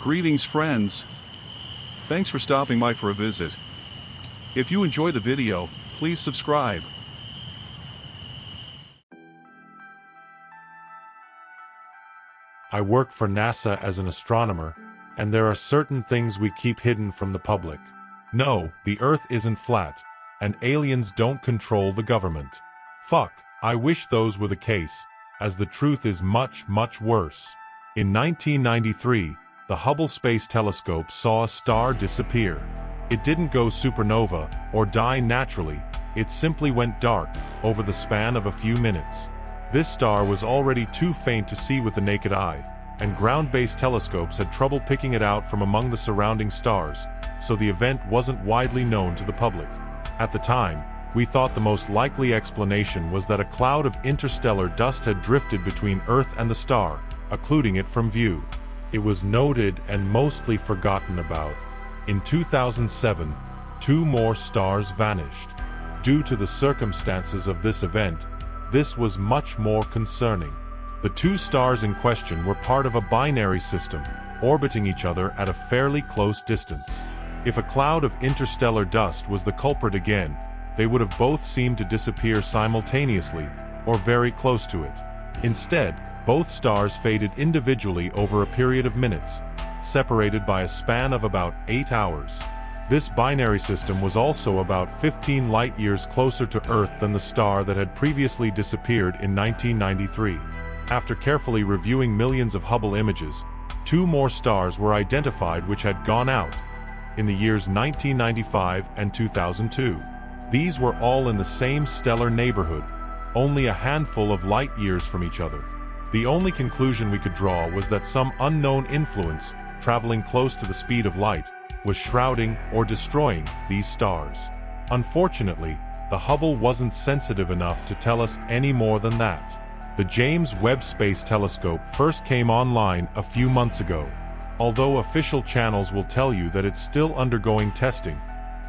Greetings friends. Thanks for stopping by for a visit. If you enjoy the video, please subscribe. I work for NASA as an astronomer, and there are certain things we keep hidden from the public. No, the Earth isn't flat, and aliens don't control the government. Fuck, I wish those were the case, as the truth is much, much worse. In 1993, the Hubble Space Telescope saw a star disappear. It didn't go supernova or die naturally, it simply went dark over the span of a few minutes. This star was already too faint to see with the naked eye, and ground-based telescopes had trouble picking it out from among the surrounding stars, so the event wasn't widely known to the public. At the time, we thought the most likely explanation was that a cloud of interstellar dust had drifted between Earth and the star, occluding it from view. It was noted and mostly forgotten about. In 2007, 2 more stars vanished. Due to the circumstances of this event, this was much more concerning. The 2 stars in question were part of a binary system, orbiting each other at a fairly close distance. If a cloud of interstellar dust was the culprit again, they would have both seemed to disappear simultaneously, or very close to it. Instead, both stars faded individually over a period of minutes, separated by a span of about 8 hours. This binary system was also about 15 light-years closer to Earth than the star that had previously disappeared in 1993. After carefully reviewing millions of Hubble images, 2 more stars were identified which had gone out in the years 1995 and 2002. These were all in the same stellar neighborhood, only a handful of light-years from each other. The only conclusion we could draw was that some unknown influence, traveling close to the speed of light, was shrouding or destroying these stars. Unfortunately, the Hubble wasn't sensitive enough to tell us any more than that. The James Webb Space Telescope first came online a few months ago. Although official channels will tell you that it's still undergoing testing,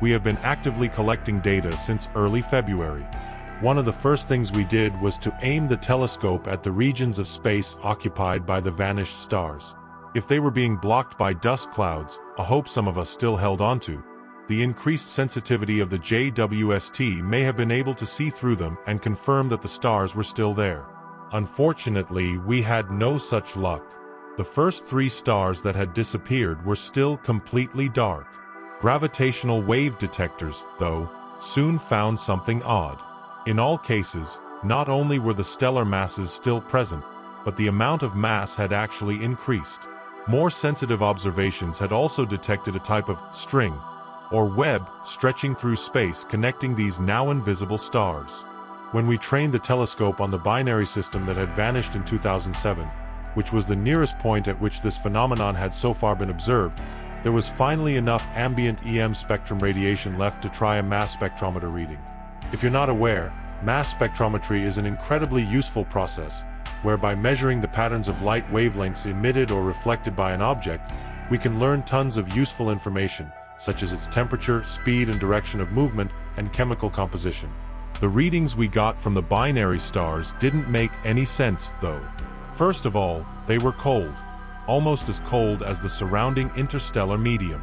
we have been actively collecting data since early February. One of the first things we did was to aim the telescope at the regions of space occupied by the vanished stars. If they were being blocked by dust clouds, a hope some of us still held onto, the increased sensitivity of the JWST may have been able to see through them and confirm that the stars were still there. Unfortunately, we had no such luck. The first 3 stars that had disappeared were still completely dark. Gravitational wave detectors, though, soon found something odd. In all cases, not only were the stellar masses still present, but the amount of mass had actually increased. More sensitive observations had also detected a type of string, or web, stretching through space connecting these now invisible stars. When we trained the telescope on the binary system that had vanished in 2007, which was the nearest point at which this phenomenon had so far been observed, there was finally enough ambient EM spectrum radiation left to try a mass spectrometer reading. If you're not aware, mass spectrometry is an incredibly useful process, whereby measuring the patterns of light wavelengths emitted or reflected by an object, we can learn tons of useful information, such as its temperature, speed and direction of movement, and chemical composition. The readings we got from the binary stars didn't make any sense, though. First of all, they were cold, almost as cold as the surrounding interstellar medium.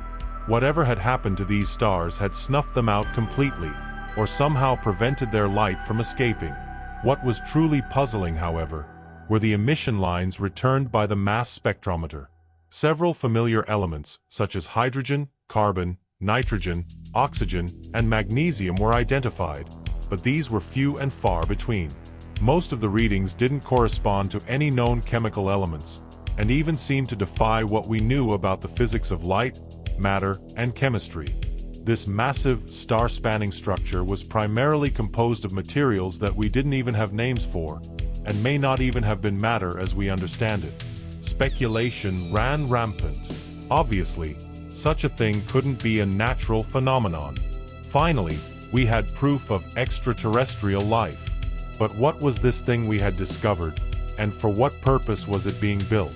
Whatever had happened to these stars had snuffed them out completely, or somehow prevented their light from escaping. What was truly puzzling, however, were the emission lines returned by the mass spectrometer. Several familiar elements, such as hydrogen, carbon, nitrogen, oxygen, and magnesium were identified, but these were few and far between. Most of the readings didn't correspond to any known chemical elements, and even seemed to defy what we knew about the physics of light, matter, and chemistry. This massive, star-spanning structure was primarily composed of materials that we didn't even have names for, and may not even have been matter as we understand it. Speculation ran rampant. Obviously, such a thing couldn't be a natural phenomenon. Finally, we had proof of extraterrestrial life. But what was this thing we had discovered, and for what purpose was it being built?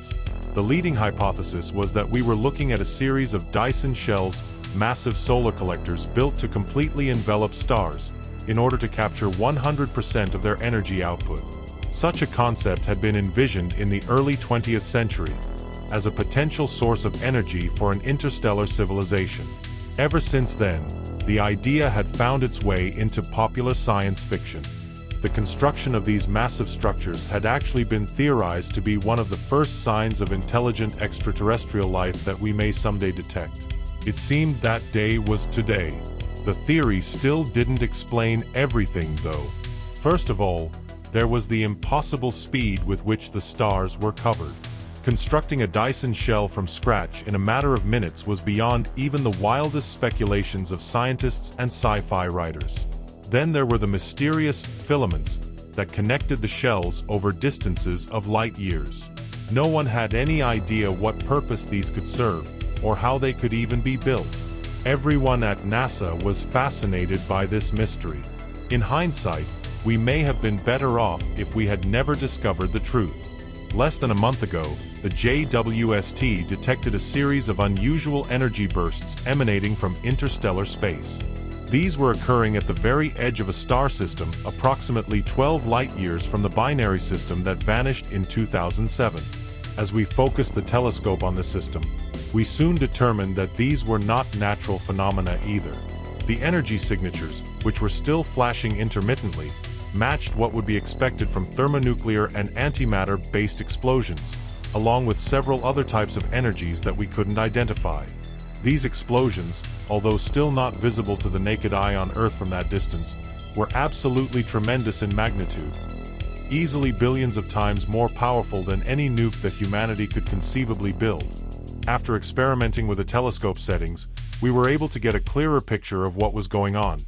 The leading hypothesis was that we were looking at a series of Dyson shells, massive solar collectors built to completely envelop stars, in order to capture 100% of their energy output. Such a concept had been envisioned in the early 20th century, as a potential source of energy for an interstellar civilization. Ever since then, the idea had found its way into popular science fiction. The construction of these massive structures had actually been theorized to be one of the first signs of intelligent extraterrestrial life that we may someday detect. It seemed that day was today. The theory still didn't explain everything, though. First of all, there was the impossible speed with which the stars were covered. Constructing a Dyson shell from scratch in a matter of minutes was beyond even the wildest speculations of scientists and sci-fi writers. Then there were the mysterious filaments that connected the shells over distances of light years. No one had any idea what purpose these could serve, or how they could even be built. Everyone at NASA was fascinated by this mystery. In hindsight, we may have been better off if we had never discovered the truth. Less than a month ago, the JWST detected a series of unusual energy bursts emanating from interstellar space. These were occurring at the very edge of a star system approximately 12 light-years from the binary system that vanished in 2007. As we focused the telescope on the system, we soon determined that these were not natural phenomena either. The energy signatures, which were still flashing intermittently, matched what would be expected from thermonuclear and antimatter-based explosions, along with several other types of energies that we couldn't identify. These explosions, although still not visible to the naked eye on Earth from that distance, were absolutely tremendous in magnitude, easily billions of times more powerful than any nuke that humanity could conceivably build. After experimenting with the telescope settings, we were able to get a clearer picture of what was going on.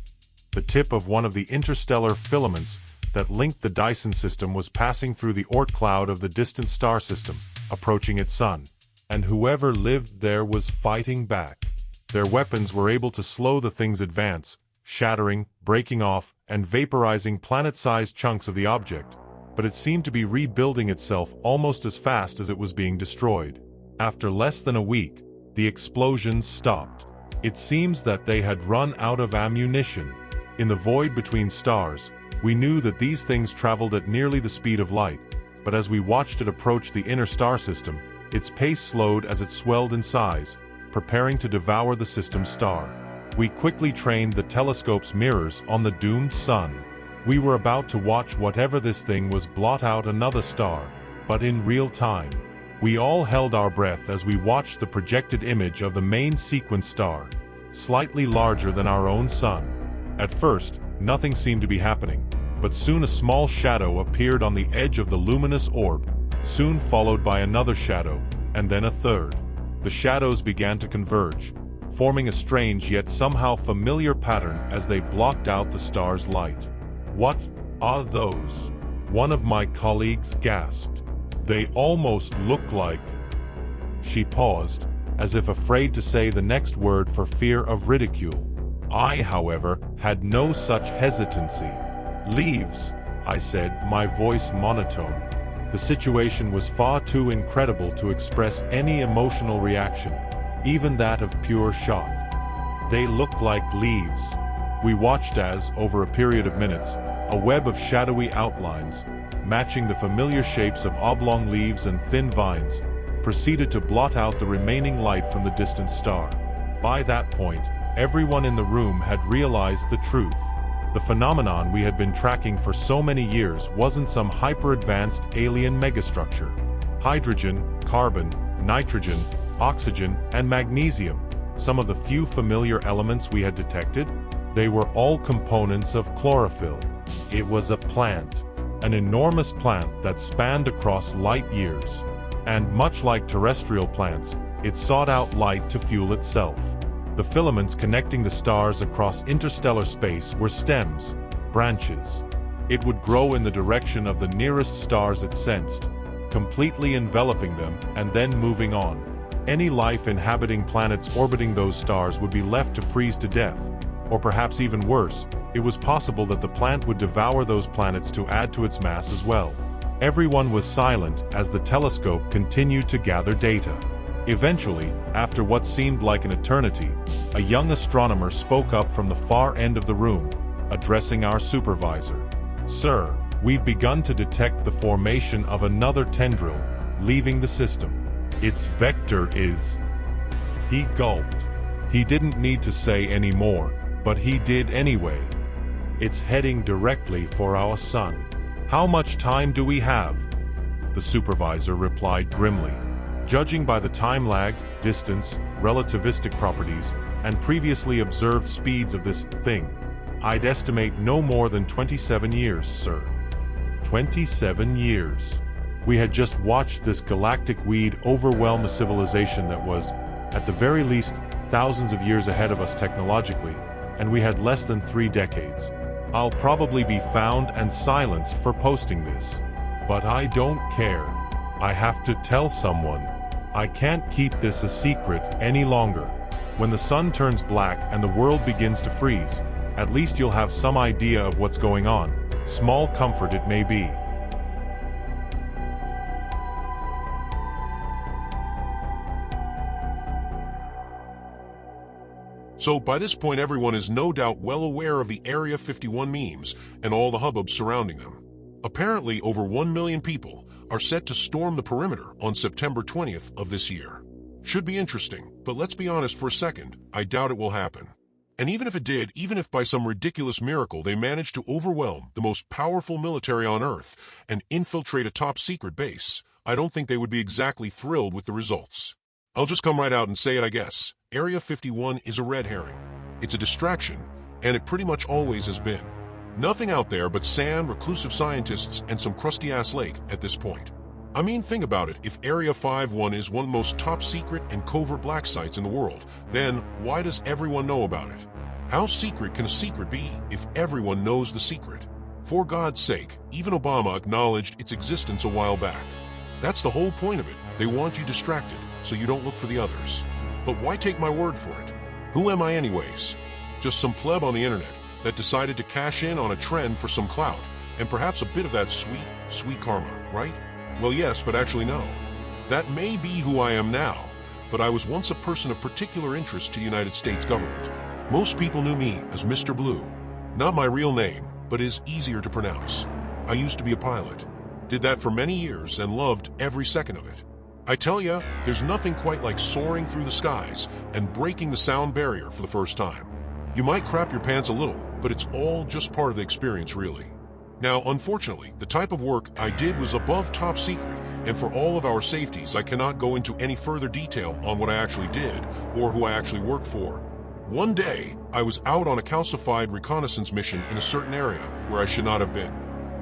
The tip of one of the interstellar filaments that linked the Dyson system was passing through the Oort cloud of the distant star system, approaching its sun. And whoever lived there was fighting back. Their weapons were able to slow the thing's advance, shattering, breaking off, and vaporizing planet-sized chunks of the object, but it seemed to be rebuilding itself almost as fast as it was being destroyed. After less than a week, the explosions stopped. It seems that they had run out of ammunition. In the void between stars, we knew that these things traveled at nearly the speed of light, but as we watched it approach the inner star system, its pace slowed as it swelled in size, preparing to devour the system's star. We quickly trained the telescope's mirrors on the doomed sun. We were about to watch whatever this thing was blot out another star, but in real time. We all held our breath as we watched the projected image of the main sequence star, slightly larger than our own sun. At first, nothing seemed to be happening, but soon a small shadow appeared on the edge of the luminous orb, soon followed by another shadow, and then a third. The shadows began to converge, forming a strange yet somehow familiar pattern as they blocked out the star's light. "What are those?" one of my colleagues gasped. "They almost look like..." She paused, as if afraid to say the next word for fear of ridicule. I, however, had no such hesitancy. "Leaves," I said, my voice monotone. The situation was far too incredible to express any emotional reaction, even that of pure shock. "They look like leaves." We watched as, over a period of minutes, a web of shadowy outlines, matching the familiar shapes of oblong leaves and thin vines, proceeded to blot out the remaining light from the distant star. By that point, everyone in the room had realized the truth. The phenomenon we had been tracking for so many years wasn't some hyper-advanced alien megastructure. Hydrogen, carbon, nitrogen, oxygen, and magnesium, some of the few familiar elements we had detected, they were all components of chlorophyll. It was a plant, an enormous plant that spanned across light years. And much like terrestrial plants, it sought out light to fuel itself. The filaments connecting the stars across interstellar space were stems, branches. It would grow in the direction of the nearest stars it sensed, completely enveloping them and then moving on. Any life inhabiting planets orbiting those stars would be left to freeze to death, or perhaps even worse, it was possible that the plant would devour those planets to add to its mass as well. Everyone was silent as the telescope continued to gather data. Eventually, after what seemed like an eternity, a young astronomer spoke up from the far end of the room, addressing our supervisor. "Sir, we've begun to detect the formation of another tendril, leaving the system. Its vector is... He gulped. He didn't need to say any more, but he did anyway. It's heading directly for our sun. How much time do we have? The supervisor replied grimly. Judging by the time lag, distance, relativistic properties, and previously observed speeds of this thing, I'd estimate no more than 27 years, sir. 27 years. We had just watched this galactic weed overwhelm a civilization that was, at the very least, thousands of years ahead of us technologically, and we had less than 3 decades. I'll probably be found and silenced for posting this. But I don't care. I have to tell someone. I can't keep this a secret any longer. When the sun turns black and the world begins to freeze, at least you'll have some idea of what's going on. Small comfort it may be. So by this point everyone is no doubt well aware of the Area 51 memes and all the hubbub surrounding them. Apparently over 1 million people are set to storm the perimeter on September 20th of this year. Should be interesting, but let's be honest for a second, I doubt it will happen. And even if it did, even if by some ridiculous miracle they managed to overwhelm the most powerful military on Earth and infiltrate a top-secret base, I don't think they would be exactly thrilled with the results. I'll just come right out and say it, I guess. Area 51 is a red herring. It's a distraction, and it pretty much always has been. Nothing out there but sand, reclusive scientists, and some crusty-ass lake at this point. I mean, think about it. If Area 51 is one of the most top-secret and covert black sites in the world, then why does everyone know about it? How secret can a secret be if everyone knows the secret? For God's sake, even Obama acknowledged its existence a while back. That's the whole point of it. They want you distracted, so you don't look for the others. But why take my word for it? Who am I anyways? Just some pleb on the internet that decided to cash in on a trend for some clout, and perhaps a bit of that sweet, sweet karma, right? Well, yes, but actually no. That may be who I am now, but I was once a person of particular interest to the United States government. Most people knew me as Mr. Blue. Not my real name, but is easier to pronounce. I used to be a pilot. Did that for many years and loved every second of it. I tell ya, there's nothing quite like soaring through the skies and breaking the sound barrier for the first time. You might crap your pants a little, but it's all just part of the experience, really. Now, unfortunately, the type of work I did was above top secret, and for all of our safeties, I cannot go into any further detail on what I actually did or who I actually worked for. One day, I was out on a calcified reconnaissance mission in a certain area where I should not have been.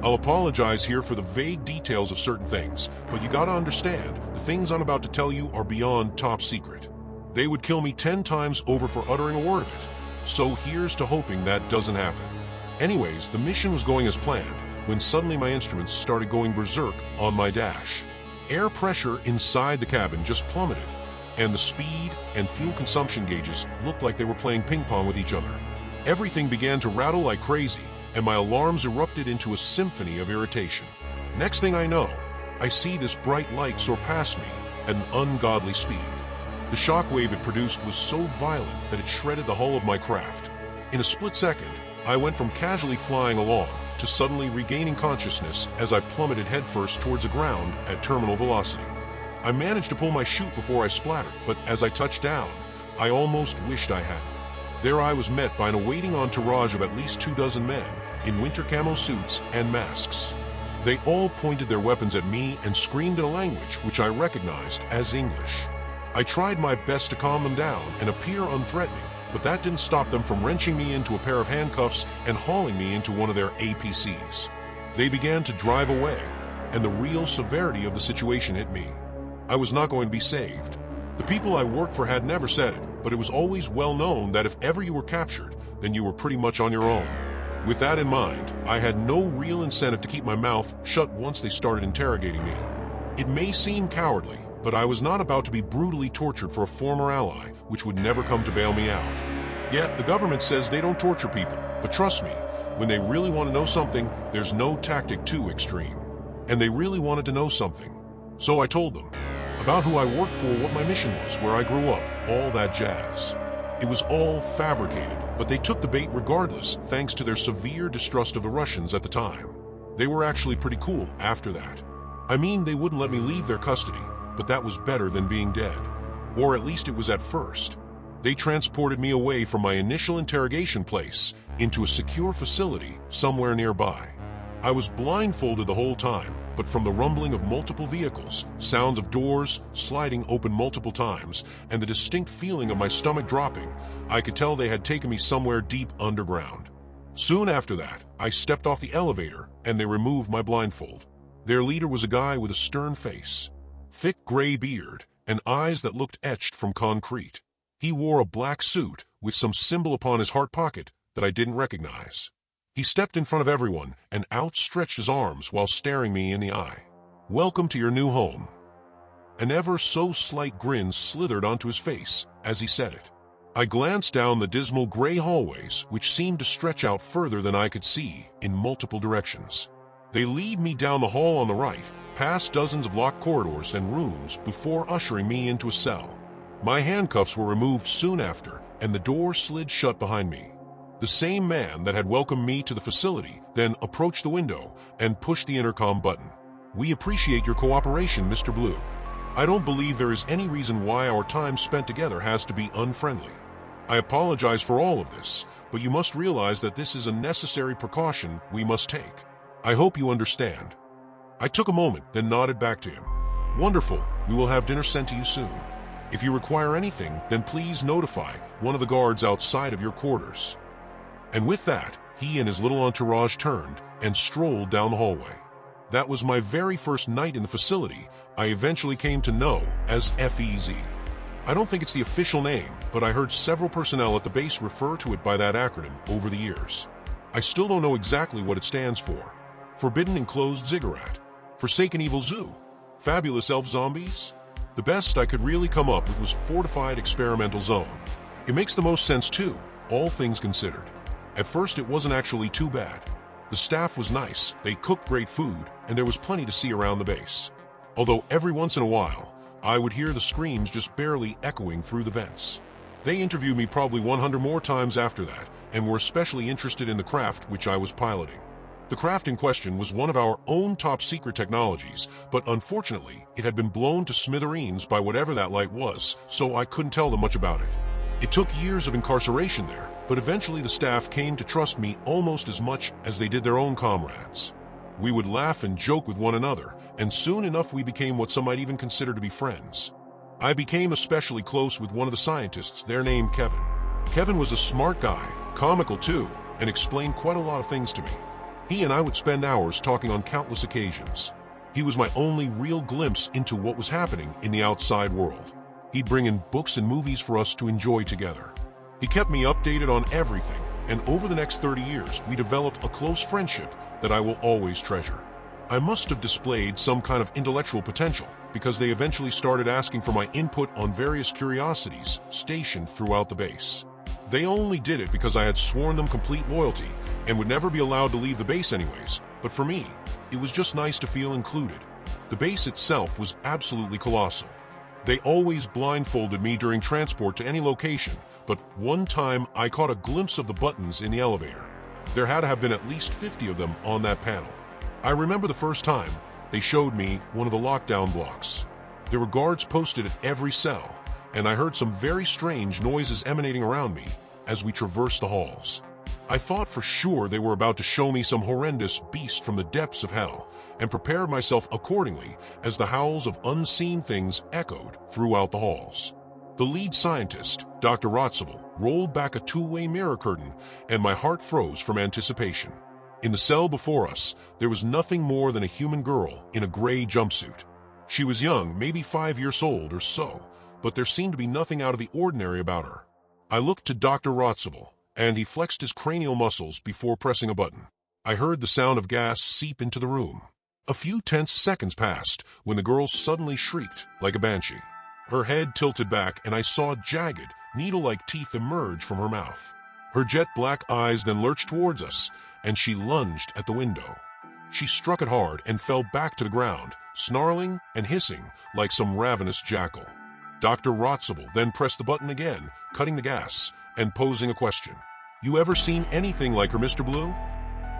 I'll apologize here for the vague details of certain things, but you gotta understand, the things I'm about to tell you are beyond top secret. They would kill me 10 times over for uttering a word of it. So here's to hoping that doesn't happen. Anyways, the mission was going as planned when suddenly my instruments started going berserk on my dash. Air pressure inside the cabin just plummeted, and the speed and fuel consumption gauges looked like they were playing ping pong with each other. Everything began to rattle like crazy, and my alarms erupted into a symphony of irritation. Next thing I know, I see this bright light soar past me at an ungodly speed. The shockwave it produced was so violent that it shredded the hull of my craft. In a split second, I went from casually flying along to suddenly regaining consciousness as I plummeted headfirst towards the ground at terminal velocity. I managed to pull my chute before I splattered, but as I touched down, I almost wished I had. There I was met by an awaiting entourage of at least 24 men in winter camo suits and masks. They all pointed their weapons at me and screamed in a language which I recognized as English. I tried my best to calm them down and appear unthreatening, but that didn't stop them from wrenching me into a pair of handcuffs and hauling me into one of their APCs. They began to drive away, and the real severity of the situation hit me. I was not going to be saved. The people I worked for had never said it, but it was always well known that if ever you were captured, then you were pretty much on your own. With that in mind, I had no real incentive to keep my mouth shut once they started interrogating me. It may seem cowardly, but I was not about to be brutally tortured for a former ally, which would never come to bail me out. Yet, the government says they don't torture people, but trust me, when they really want to know something, there's no tactic too extreme. And they really wanted to know something. So I told them about who I worked for, what my mission was, where I grew up, all that jazz. It was all fabricated, but they took the bait regardless, thanks to their severe distrust of the Russians at the time. They were actually pretty cool after that. I mean, they wouldn't let me leave their custody, but that was better than being dead. Or at least it was at first. They transported me away from my initial interrogation place into a secure facility somewhere nearby. I was blindfolded the whole time, but from the rumbling of multiple vehicles, sounds of doors sliding open multiple times, and the distinct feeling of my stomach dropping, I could tell they had taken me somewhere deep underground. Soon after that, I stepped off the elevator and they removed my blindfold. Their leader was a guy with a stern face, thick gray beard, and eyes that looked etched from concrete. He wore a black suit with some symbol upon his heart pocket that I didn't recognize. He stepped in front of everyone and outstretched his arms while staring me in the eye. "Welcome to your new home." An ever so slight grin slithered onto his face as he said it. I glanced down the dismal gray hallways, which seemed to stretch out further than I could see in multiple directions. They lead me down the hall on the right, past dozens of locked corridors and rooms before ushering me into a cell. My handcuffs were removed soon after, and the door slid shut behind me. The same man that had welcomed me to the facility then approached the window and pushed the intercom button. "We appreciate your cooperation, Mr. Blue. I don't believe there is any reason why our time spent together has to be unfriendly. I apologize for all of this, but you must realize that this is a necessary precaution we must take. I hope you understand." I took a moment, then nodded back to him. "Wonderful. We will have dinner sent to you soon. If you require anything, then please notify one of the guards outside of your quarters." And with that, he and his little entourage turned and strolled down the hallway. That was my very first night in the facility I eventually came to know as FEZ. I don't think it's the official name, but I heard several personnel at the base refer to it by that acronym over the years. I still don't know exactly what it stands for. Forbidden Enclosed Ziggurat, Forsaken Evil Zoo, Fabulous Elf Zombies? The best I could really come up with was Fortified Experimental Zone. It makes the most sense too, all things considered. At first it wasn't actually too bad. The staff was nice, they cooked great food, and there was plenty to see around the base. Although every once in a while, I would hear the screams just barely echoing through the vents. They interviewed me probably 100 more times after that, and were especially interested in the craft which I was piloting. The craft in question was one of our own top-secret technologies, but unfortunately, it had been blown to smithereens by whatever that light was, so I couldn't tell them much about it. It took years of incarceration there, but eventually the staff came to trust me almost as much as they did their own comrades. We would laugh and joke with one another, and soon enough we became what some might even consider to be friends. I became especially close with one of the scientists, their name Kevin. Kevin was a smart guy, comical too, and explained quite a lot of things to me. He and I would spend hours talking on countless occasions. He was my only real glimpse into what was happening in the outside world. He'd bring in books and movies for us to enjoy together. He kept me updated on everything, and over the next 30 years, we developed a close friendship that I will always treasure. I must have displayed some kind of intellectual potential, because they eventually started asking for my input on various curiosities stationed throughout the base. They only did it because I had sworn them complete loyalty and would never be allowed to leave the base anyways, but for me, it was just nice to feel included. The base itself was absolutely colossal. They always blindfolded me during transport to any location, but one time I caught a glimpse of the buttons in the elevator. There had to have been at least 50 of them on that panel. I remember the first time they showed me one of the lockdown blocks. There were guards posted at every cell, and I heard some very strange noises emanating around me as we traversed the halls. I thought for sure they were about to show me some horrendous beast from the depths of hell, and prepared myself accordingly as the howls of unseen things echoed throughout the halls. The lead scientist, Dr. Rotsable, rolled back a two-way mirror curtain, and my heart froze from anticipation. In the cell before us, there was nothing more than a human girl in a gray jumpsuit. She was young, maybe 5 years old or so, but there seemed to be nothing out of the ordinary about her. I looked to Dr. Rotsable, and he flexed his cranial muscles before pressing a button. I heard the sound of gas seep into the room. A few tense seconds passed when the girl suddenly shrieked like a banshee. Her head tilted back, and I saw jagged, needle-like teeth emerge from her mouth. Her jet-black eyes then lurched towards us, and she lunged at the window. She struck it hard and fell back to the ground, snarling and hissing like some ravenous jackal. Dr. Rotsable then pressed the button again, cutting the gas and posing a question. "You ever seen anything like her, Mr. Blue?"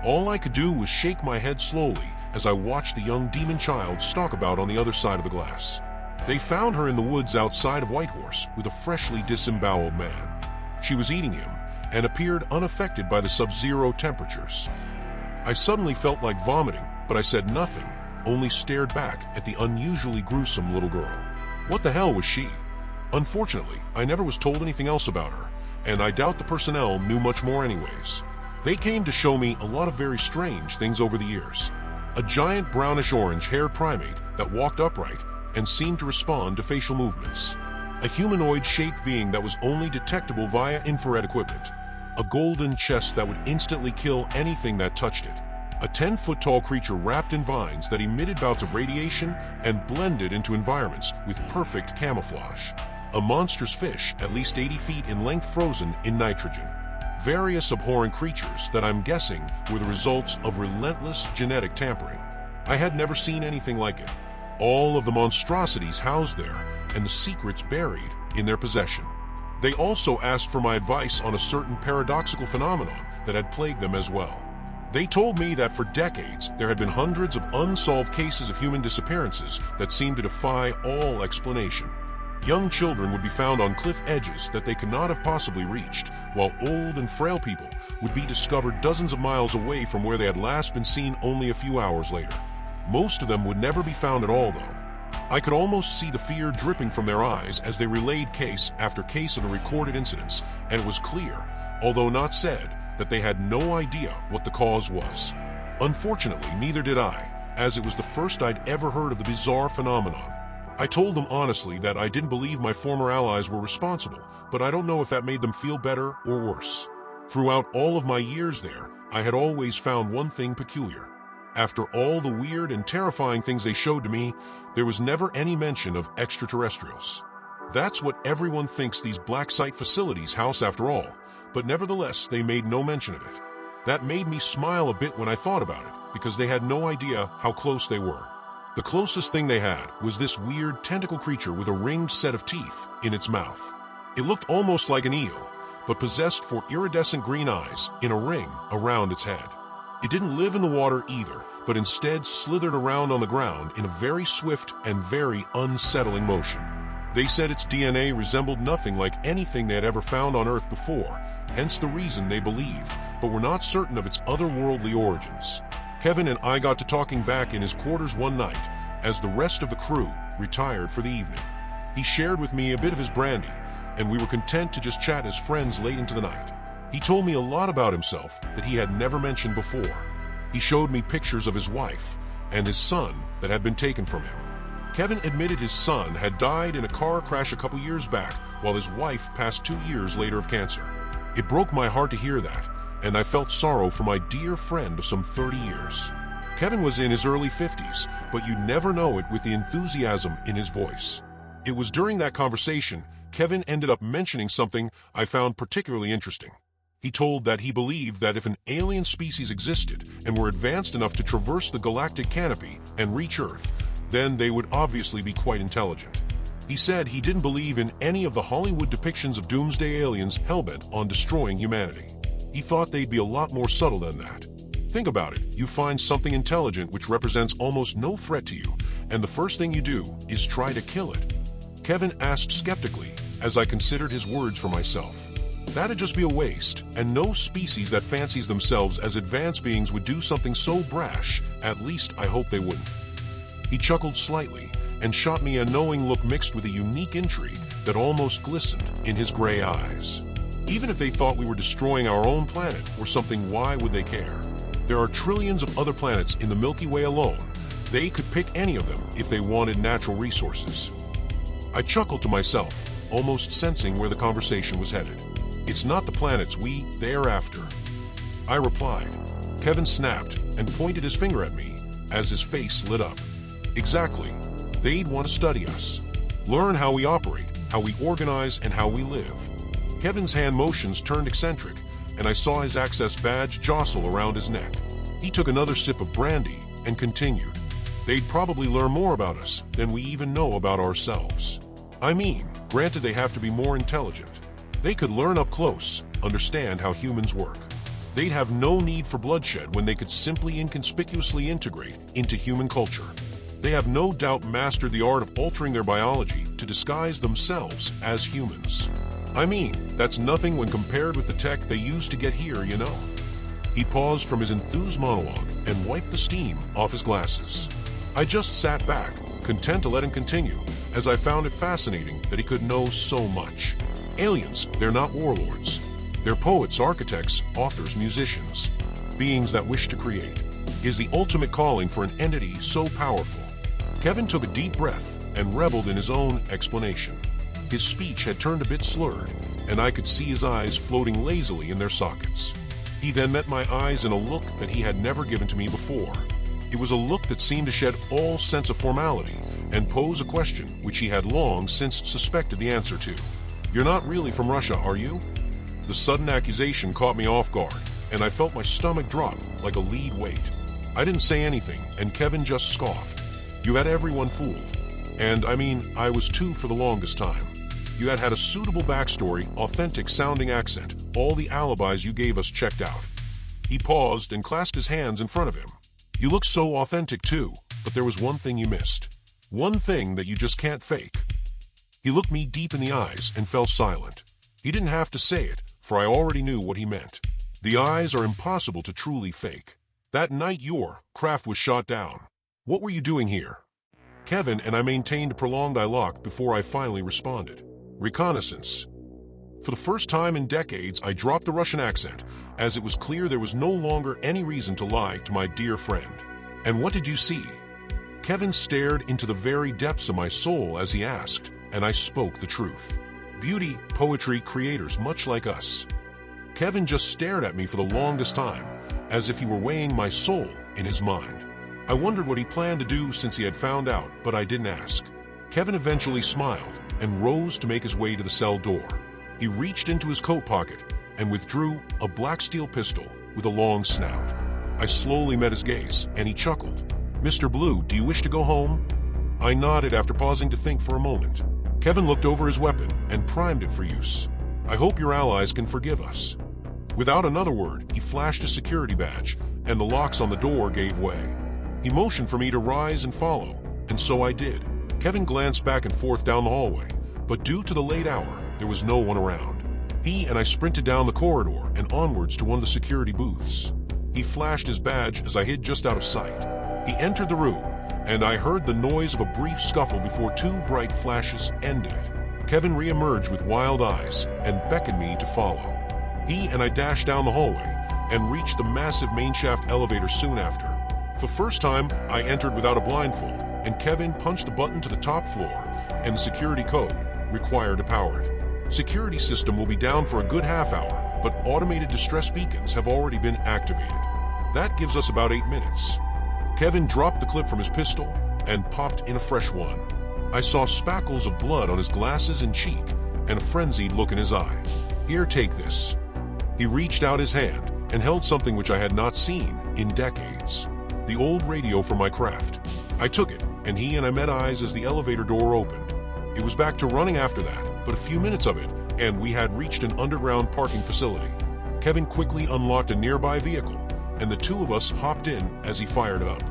All I could do was shake my head slowly as I watched the young demon child stalk about on the other side of the glass. They found her in the woods outside of Whitehorse with a freshly disemboweled man. She was eating him and appeared unaffected by the sub-zero temperatures. I suddenly felt like vomiting, but I said nothing, only stared back at the unusually gruesome little girl. What the hell was she? Unfortunately, I never was told anything else about her, and I doubt the personnel knew much more anyways. They came to show me a lot of very strange things over the years. A giant brownish-orange haired primate that walked upright and seemed to respond to facial movements. A humanoid-shaped being that was only detectable via infrared equipment. A golden chest that would instantly kill anything that touched it. A 10-foot-tall creature wrapped in vines that emitted bouts of radiation and blended into environments with perfect camouflage. A monstrous fish at least 80 feet in length frozen in nitrogen. Various abhorrent creatures that I'm guessing were the results of relentless genetic tampering. I had never seen anything like it. All of the monstrosities housed there and the secrets buried in their possession. They also asked for my advice on a certain paradoxical phenomenon that had plagued them as well. They told me that for decades there had been hundreds of unsolved cases of human disappearances that seemed to defy all explanation. Young children would be found on cliff edges that they could not have possibly reached, while old and frail people would be discovered dozens of miles away from where they had last been seen only a few hours later. Most of them would never be found at all, though. I could almost see the fear dripping from their eyes as they relayed case after case of the recorded incidents, and it was clear, although not said, that they had no idea what the cause was. Unfortunately, neither did I, as it was the first I'd ever heard of the bizarre phenomenon. I told them honestly that I didn't believe my former allies were responsible, but I don't know if that made them feel better or worse. Throughout all of my years there, I had always found one thing peculiar. After all the weird and terrifying things they showed to me, there was never any mention of extraterrestrials. That's what everyone thinks these black site facilities house after all, but nevertheless they made no mention of it. That made me smile a bit when I thought about it, because they had no idea how close they were. The closest thing they had was this weird tentacle creature with a ringed set of teeth in its mouth. It looked almost like an eel, but possessed four iridescent green eyes in a ring around its head. It didn't live in the water either, but instead slithered around on the ground in a very swift and very unsettling motion. They said its DNA resembled nothing like anything they had ever found on Earth before, hence the reason they believed, but were not certain of its otherworldly origins. Kevin and I got to talking back in his quarters one night, as the rest of the crew retired for the evening. He shared with me a bit of his brandy, and we were content to just chat as friends late into the night. He told me a lot about himself that he had never mentioned before. He showed me pictures of his wife and his son that had been taken from him. Kevin admitted his son had died in a car crash a couple years back, while his wife passed 2 years later of cancer. It broke my heart to hear that, and I felt sorrow for my dear friend of some 30 years. Kevin was in his early 50s, but you'd never know it with the enthusiasm in his voice. It was during that conversation Kevin ended up mentioning something I found particularly interesting. He told that he believed that if an alien species existed and were advanced enough to traverse the galactic canopy and reach Earth, then they would obviously be quite intelligent. He said he didn't believe in any of the Hollywood depictions of doomsday aliens hellbent on destroying humanity. He thought they'd be a lot more subtle than that. Think about it, you find something intelligent which represents almost no threat to you, and the first thing you do is try to kill it. Kevin asked skeptically, as I considered his words for myself. That'd just be a waste, and no species that fancies themselves as advanced beings would do something so brash, at least I hope they wouldn't. He chuckled slightly and shot me a knowing look mixed with a unique intrigue that almost glistened in his gray eyes. Even if they thought we were destroying our own planet or something, why would they care? There are trillions of other planets in the Milky Way alone. They could pick any of them if they wanted natural resources. I chuckled to myself, almost sensing where the conversation was headed. It's not the planets they're after. I replied. Kevin snapped and pointed his finger at me as his face lit up. Exactly. They'd want to study us. Learn how we operate, how we organize, and how we live. Kevin's hand motions turned eccentric, and I saw his access badge jostle around his neck. He took another sip of brandy and continued. They'd probably learn more about us than we even know about ourselves. I mean, granted they have to be more intelligent. They could learn up close, understand how humans work. They'd have no need for bloodshed when they could simply inconspicuously integrate into human culture. They have no doubt mastered the art of altering their biology to disguise themselves as humans. I mean, that's nothing when compared with the tech they used to get here, you know. He paused from his enthused monologue and wiped the steam off his glasses. I just sat back, content to let him continue, as I found it fascinating that he could know so much. Aliens, they're not warlords. They're poets, architects, authors, musicians. Beings that wish to create. Is the ultimate calling for an entity so powerful. Kevin took a deep breath and reveled in his own explanation. His speech had turned a bit slurred, and I could see his eyes floating lazily in their sockets. He then met my eyes in a look that he had never given to me before. It was a look that seemed to shed all sense of formality and pose a question which he had long since suspected the answer to. "You're not really from Russia, are you?" The sudden accusation caught me off guard, and I felt my stomach drop like a lead weight. I didn't say anything, and Kevin just scoffed. "You had everyone fooled. And I mean, I was too for the longest time. You had a suitable backstory, authentic sounding accent, all the alibis you gave us checked out." He paused and clasped his hands in front of him. "You look so authentic too, but there was one thing you missed. One thing that you just can't fake." He looked me deep in the eyes and fell silent. He didn't have to say it, for I already knew what he meant. The eyes are impossible to truly fake. That night your craft was shot down. What were you doing here? Kevin and I maintained a prolonged dialogue before I finally responded. "Reconnaissance." For the first time in decades, I dropped the Russian accent, as it was clear there was no longer any reason to lie to my dear friend. "And what did you see?" Kevin stared into the very depths of my soul as he asked, and I spoke the truth. "Beauty, poetry, creators much like us." Kevin just stared at me for the longest time, as if he were weighing my soul in his mind. I wondered what he planned to do since he had found out, but I didn't ask. Kevin eventually smiled and rose to make his way to the cell door. He reached into his coat pocket and withdrew a black steel pistol with a long snout. I slowly met his gaze, and he chuckled. "Mr. Blue, do you wish to go home?" I nodded after pausing to think for a moment. Kevin looked over his weapon and primed it for use. "I hope your allies can forgive us." Without another word, he flashed a security badge, and the locks on the door gave way. He motioned for me to rise and follow, and so I did. Kevin glanced back and forth down the hallway, but due to the late hour, there was no one around. He and I sprinted down the corridor and onwards to one of the security booths. He flashed his badge as I hid just out of sight. He entered the room, and I heard the noise of a brief scuffle before two bright flashes ended it. Kevin re-emerged with wild eyes and beckoned me to follow. He and I dashed down the hallway and reached the massive main shaft elevator soon after. For the first time, I entered without a blindfold, and Kevin punched the button to the top floor, and the security code required to power it. Security system will be down for a good half hour, but automated distress beacons have already been activated. That gives us about 8 minutes. Kevin dropped the clip from his pistol and popped in a fresh one. I saw spackles of blood on his glasses and cheek, and a frenzied look in his eye. "Here, take this." He reached out his hand and held something which I had not seen in decades. The old radio from my craft. I took it, and he and I met eyes as the elevator door opened. It was back to running after that, but a few minutes of it, and we had reached an underground parking facility. Kevin quickly unlocked a nearby vehicle, and the two of us hopped in as he fired it up.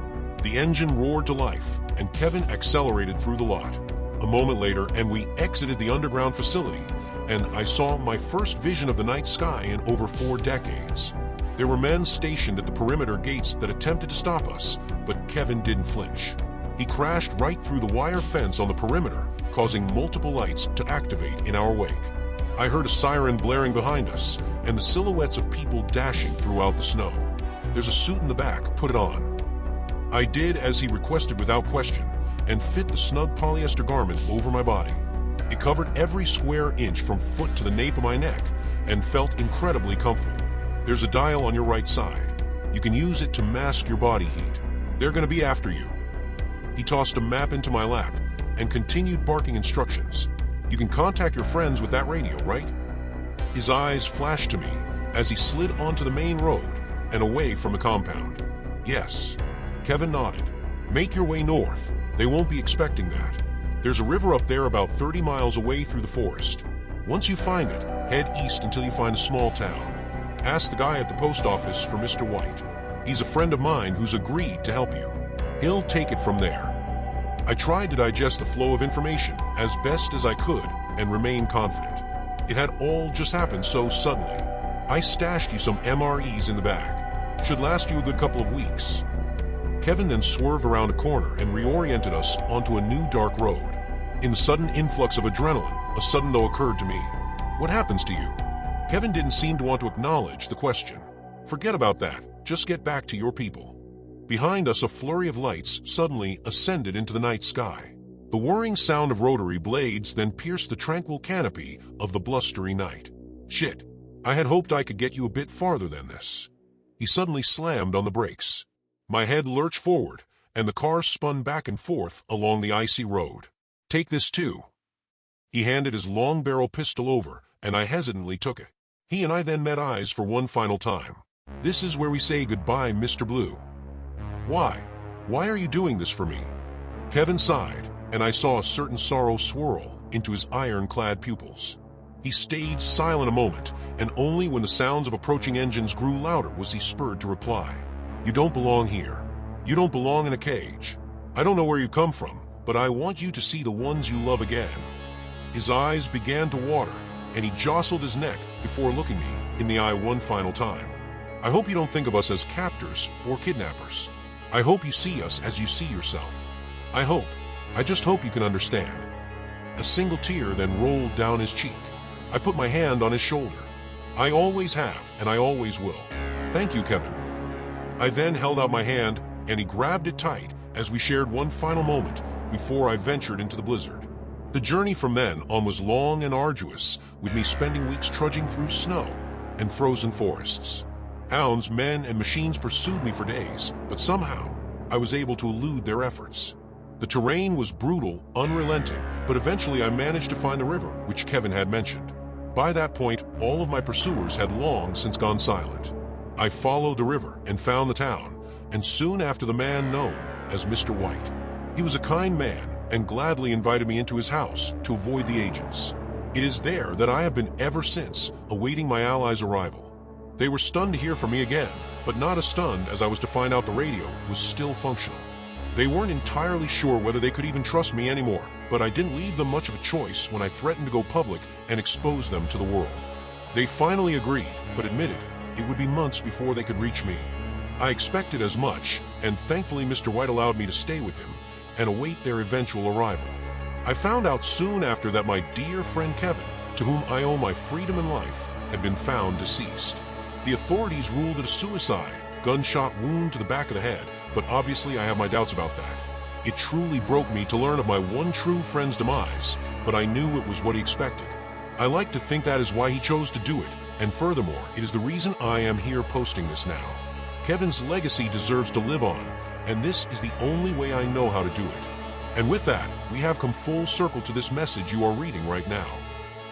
The engine roared to life, and Kevin accelerated through the lot. A moment later, and we exited the underground facility, and I saw my first vision of the night sky in over 4 decades. There were men stationed at the perimeter gates that attempted to stop us, but Kevin didn't flinch. He crashed right through the wire fence on the perimeter, causing multiple lights to activate in our wake. I heard a siren blaring behind us, and the silhouettes of people dashing throughout the snow. "There's a suit in the back, put it on." I did as he requested without question, and fit the snug polyester garment over my body. It covered every square inch from foot to the nape of my neck, and felt incredibly comfortable. "There's a dial on your right side. You can use it to mask your body heat. They're gonna be after you." He tossed a map into my lap and continued barking instructions. "You can contact your friends with that radio, right?" His eyes flashed to me as he slid onto the main road and away from the compound. "Yes." Kevin nodded. "Make your way north. They won't be expecting that. There's a river up there about 30 miles away through the forest. Once you find it, head east until you find a small town. Ask the guy at the post office for Mr. White. He's a friend of mine who's agreed to help you. He'll take it from there." I tried to digest the flow of information as best as I could and remain confident. It had all just happened so suddenly. I stashed you some MREs in the bag. Should last you a good couple of weeks. Kevin then swerved around a corner and reoriented us onto a new dark road. In the sudden influx of adrenaline, a sudden though occurred to me. What happens to you? Kevin didn't seem to want to acknowledge the question. Forget about that. Just get back to your people. Behind us, a flurry of lights suddenly ascended into the night sky. The whirring sound of rotary blades then pierced the tranquil canopy of the blustery night. Shit. I had hoped I could get you a bit farther than this. He suddenly slammed on the brakes. My head lurched forward, and the car spun back and forth along the icy road. Take this too. He handed his long-barrel pistol over, and I hesitantly took it. He and I then met eyes for one final time. This is where we say goodbye, Mr. Blue. Why? Why are you doing this for me? Kevin sighed, and I saw a certain sorrow swirl into his iron-clad pupils. He stayed silent a moment, and only when the sounds of approaching engines grew louder was he spurred to reply. You don't belong here. You don't belong in a cage. I don't know where you come from, but I want you to see the ones you love again. His eyes began to water, and he jostled his neck before looking me in the eye one final time. I hope you don't think of us as captors or kidnappers. I hope you see us as you see yourself. I just hope you can understand. A single tear then rolled down his cheek. I put my hand on his shoulder. I always have, and I always will. Thank you, Kevin. I then held out my hand, and he grabbed it tight as we shared one final moment before I ventured into the blizzard. The journey from then on was long and arduous, with me spending weeks trudging through snow and frozen forests. Hounds, men, and machines pursued me for days, but somehow I was able to elude their efforts. The terrain was brutal, unrelenting, but eventually I managed to find the river, which Kevin had mentioned. By that point, all of my pursuers had long since gone silent. I followed the river and found the town, and soon after the man known as Mr. White. He was a kind man and gladly invited me into his house to avoid the agents. It is there that I have been ever since, awaiting my allies' arrival. They were stunned to hear from me again, but not as stunned as I was to find out the radio was still functional. They weren't entirely sure whether they could even trust me anymore, but I didn't leave them much of a choice when I threatened to go public and expose them to the world. They finally agreed, but admitted it would be months before they could reach me. I expected as much, and thankfully Mr. White allowed me to stay with him and await their eventual arrival. I found out soon after that my dear friend Kevin, to whom I owe my freedom and life, had been found deceased. The authorities ruled it a suicide, gunshot wound to the back of the head, but obviously I have my doubts about that. It truly broke me to learn of my one true friend's demise, but I knew it was what he expected. I like to think that is why he chose to do it, and furthermore, it is the reason I am here posting this now. Kevin's legacy deserves to live on, and this is the only way I know how to do it. And with that, we have come full circle to this message you are reading right now.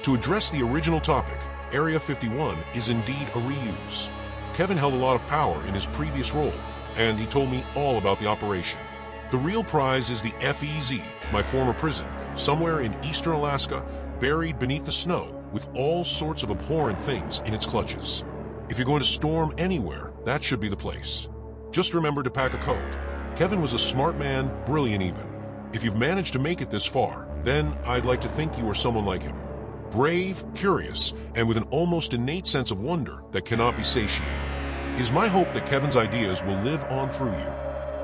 To address the original topic, Area 51 is indeed a reuse. Kevin held a lot of power in his previous role, and he told me all about the operation. The real prize is the FEZ, my former prison, somewhere in eastern Alaska, buried beneath the snow, with all sorts of abhorrent things in its clutches. If you're going to storm anywhere, that should be the place. Just remember to pack a coat. Kevin was a smart man, brilliant even. If you've managed to make it this far, then I'd like to think you are someone like him. Brave, curious, and with an almost innate sense of wonder that cannot be satiated. It is my hope that Kevin's ideas will live on through you.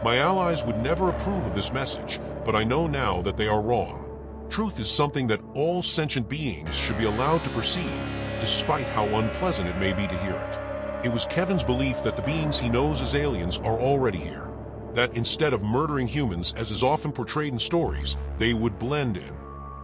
My allies would never approve of this message, but I know now that they are wrong. Truth is something that all sentient beings should be allowed to perceive, despite how unpleasant it may be to hear it. It was Kevin's belief that the beings he knows as aliens are already here. That instead of murdering humans, as is often portrayed in stories, they would blend in.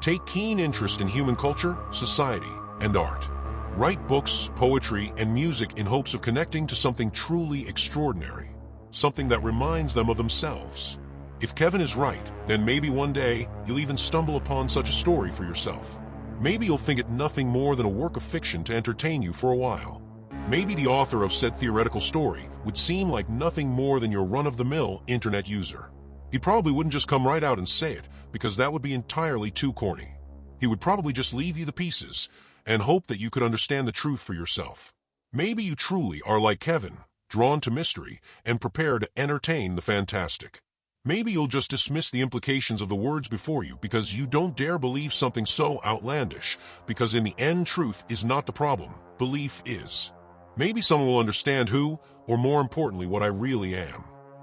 Take keen interest in human culture, society, and art. Write books, poetry, and music in hopes of connecting to something truly extraordinary. Something that reminds them of themselves. If Kevin is right, then maybe one day you'll even stumble upon such a story for yourself. Maybe you'll think it nothing more than a work of fiction to entertain you for a while. Maybe the author of said theoretical story would seem like nothing more than your run-of-the-mill internet user. He probably wouldn't just come right out and say it, because that would be entirely too corny. He would probably just leave you the pieces and hope that you could understand the truth for yourself. Maybe you truly are like Kevin, drawn to mystery and prepared to entertain the fantastic. Maybe you'll just dismiss the implications of the words before you because you don't dare believe something so outlandish, because in the end, truth is not the problem, belief is. Maybe someone will understand who, or more importantly, what I really am.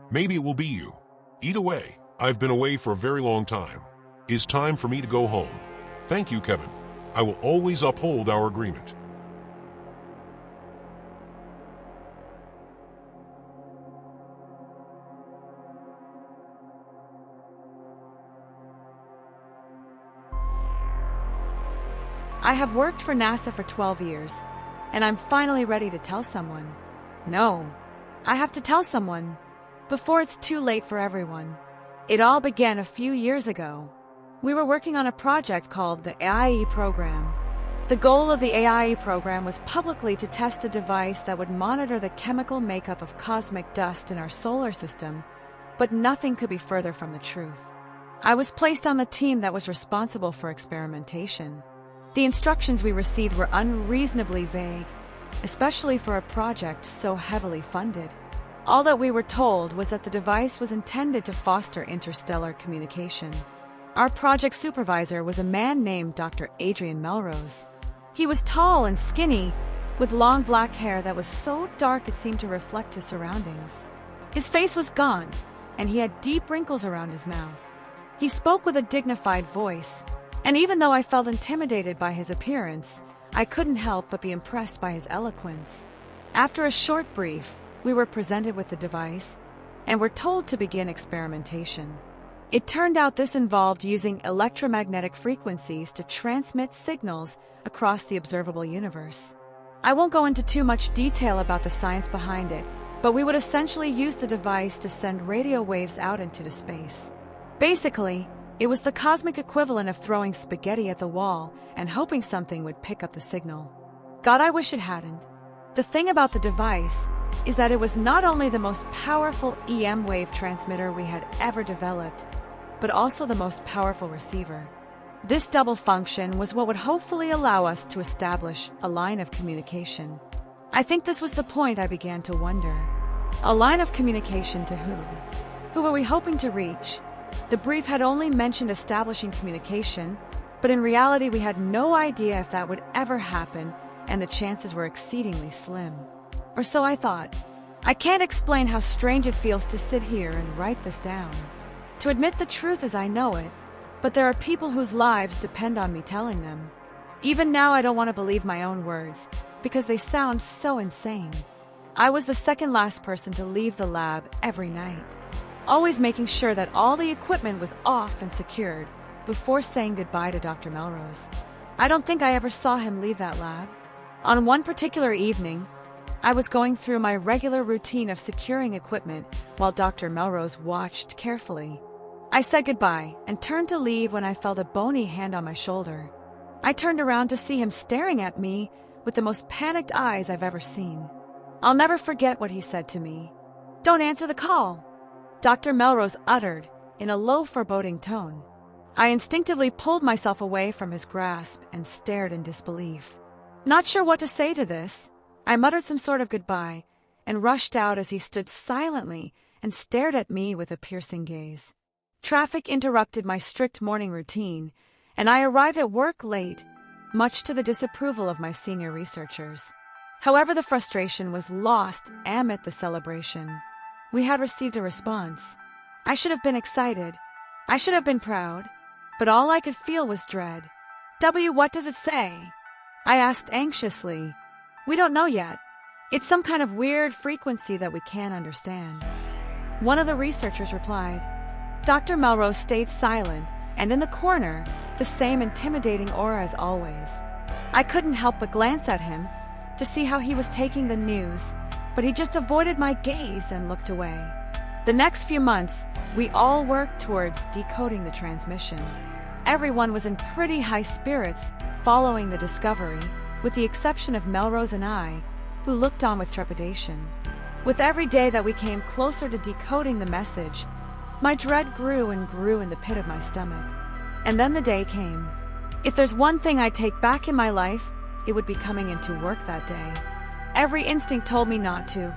Maybe it will be you. Either way, I've been away for a very long time. It's time for me to go home. Thank you, Kevin. I will always uphold our agreement. I have worked for NASA for 12 years, and I'm finally ready to tell someone. No, I have to tell someone before it's too late for everyone. It all began a few years ago. We were working on a project called the AIE program. The goal of the AIE program was publicly to test a device that would monitor the chemical makeup of cosmic dust in our solar system, but nothing could be further from the truth. I was placed on the team that was responsible for experimentation. The instructions we received were unreasonably vague, especially for a project so heavily funded. All that we were told was that the device was intended to foster interstellar communication. Our project supervisor was a man named Dr. Adrian Melrose. He was tall and skinny, with long black hair that was so dark it seemed to reflect his surroundings. His face was gaunt, and he had deep wrinkles around his mouth. He spoke with a dignified voice, and even though I felt intimidated by his appearance, I couldn't help but be impressed by his eloquence. After a short brief, we were presented with the device, and were told to begin experimentation. It turned out this involved using electromagnetic frequencies to transmit signals across the observable universe. I won't go into too much detail about the science behind it, but we would essentially use the device to send radio waves out into space. Basically, it was the cosmic equivalent of throwing spaghetti at the wall and hoping something would pick up the signal. God, I wish it hadn't. The thing about the device is that it was not only the most powerful EM wave transmitter we had ever developed, but also the most powerful receiver. This double function was what would hopefully allow us to establish a line of communication. I think this was the point I began to wonder. A line of communication to whom? Who were we hoping to reach? The brief had only mentioned establishing communication, but in reality we had no idea if that would ever happen, and the chances were exceedingly slim. Or so I thought. I can't explain how strange it feels to sit here and write this down. To admit the truth as I know it, but there are people whose lives depend on me telling them. Even now I don't want to believe my own words, because they sound so insane. I was the second last person to leave the lab every night, always making sure that all the equipment was off and secured before saying goodbye to Dr. Melrose. I don't think I ever saw him leave that lab. On one particular evening, I was going through my regular routine of securing equipment while Dr. Melrose watched carefully. I said goodbye and turned to leave when I felt a bony hand on my shoulder. I turned around to see him staring at me with the most panicked eyes I've ever seen. I'll never forget what he said to me. "Don't answer the call," Dr. Melrose uttered in a low, foreboding tone. I instinctively pulled myself away from his grasp and stared in disbelief. Not sure what to say to this, I muttered some sort of goodbye and rushed out as he stood silently and stared at me with a piercing gaze. Traffic interrupted my strict morning routine, and I arrived at work late, much to the disapproval of my senior researchers. However, the frustration was lost amid the celebration. We had received a response. I should have been excited. I should have been proud. But all I could feel was dread. What does it say?" I asked anxiously. "We don't know yet. It's some kind of weird frequency that we can't understand." One of the researchers replied. Dr. Melrose stayed silent, and in the corner, the same intimidating aura as always. I couldn't help but glance at him to see how he was taking the news, but he just avoided my gaze and looked away. The next few months, we all worked towards decoding the transmission. Everyone was in pretty high spirits following the discovery, with the exception of Melrose and I, who looked on with trepidation. With every day that we came closer to decoding the message, my dread grew and grew in the pit of my stomach. And then the day came. If there's one thing I'd take back in my life, it would be coming into work that day. Every instinct told me not to.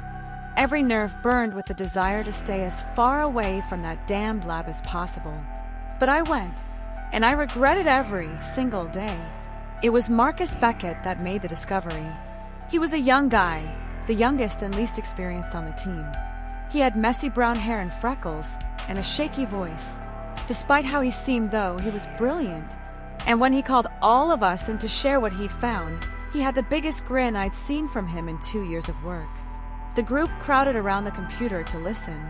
Every nerve burned with the desire to stay as far away from that damned lab as possible. But I went, and I regret it every single day. It was Marcus Beckett that made the discovery. He was a young guy, the youngest and least experienced on the team. He had messy brown hair and freckles, and a shaky voice. Despite how he seemed, though, he was brilliant. And when he called all of us in to share what he'd found, he had the biggest grin I'd seen from him in 2 years of work. The group crowded around the computer to listen.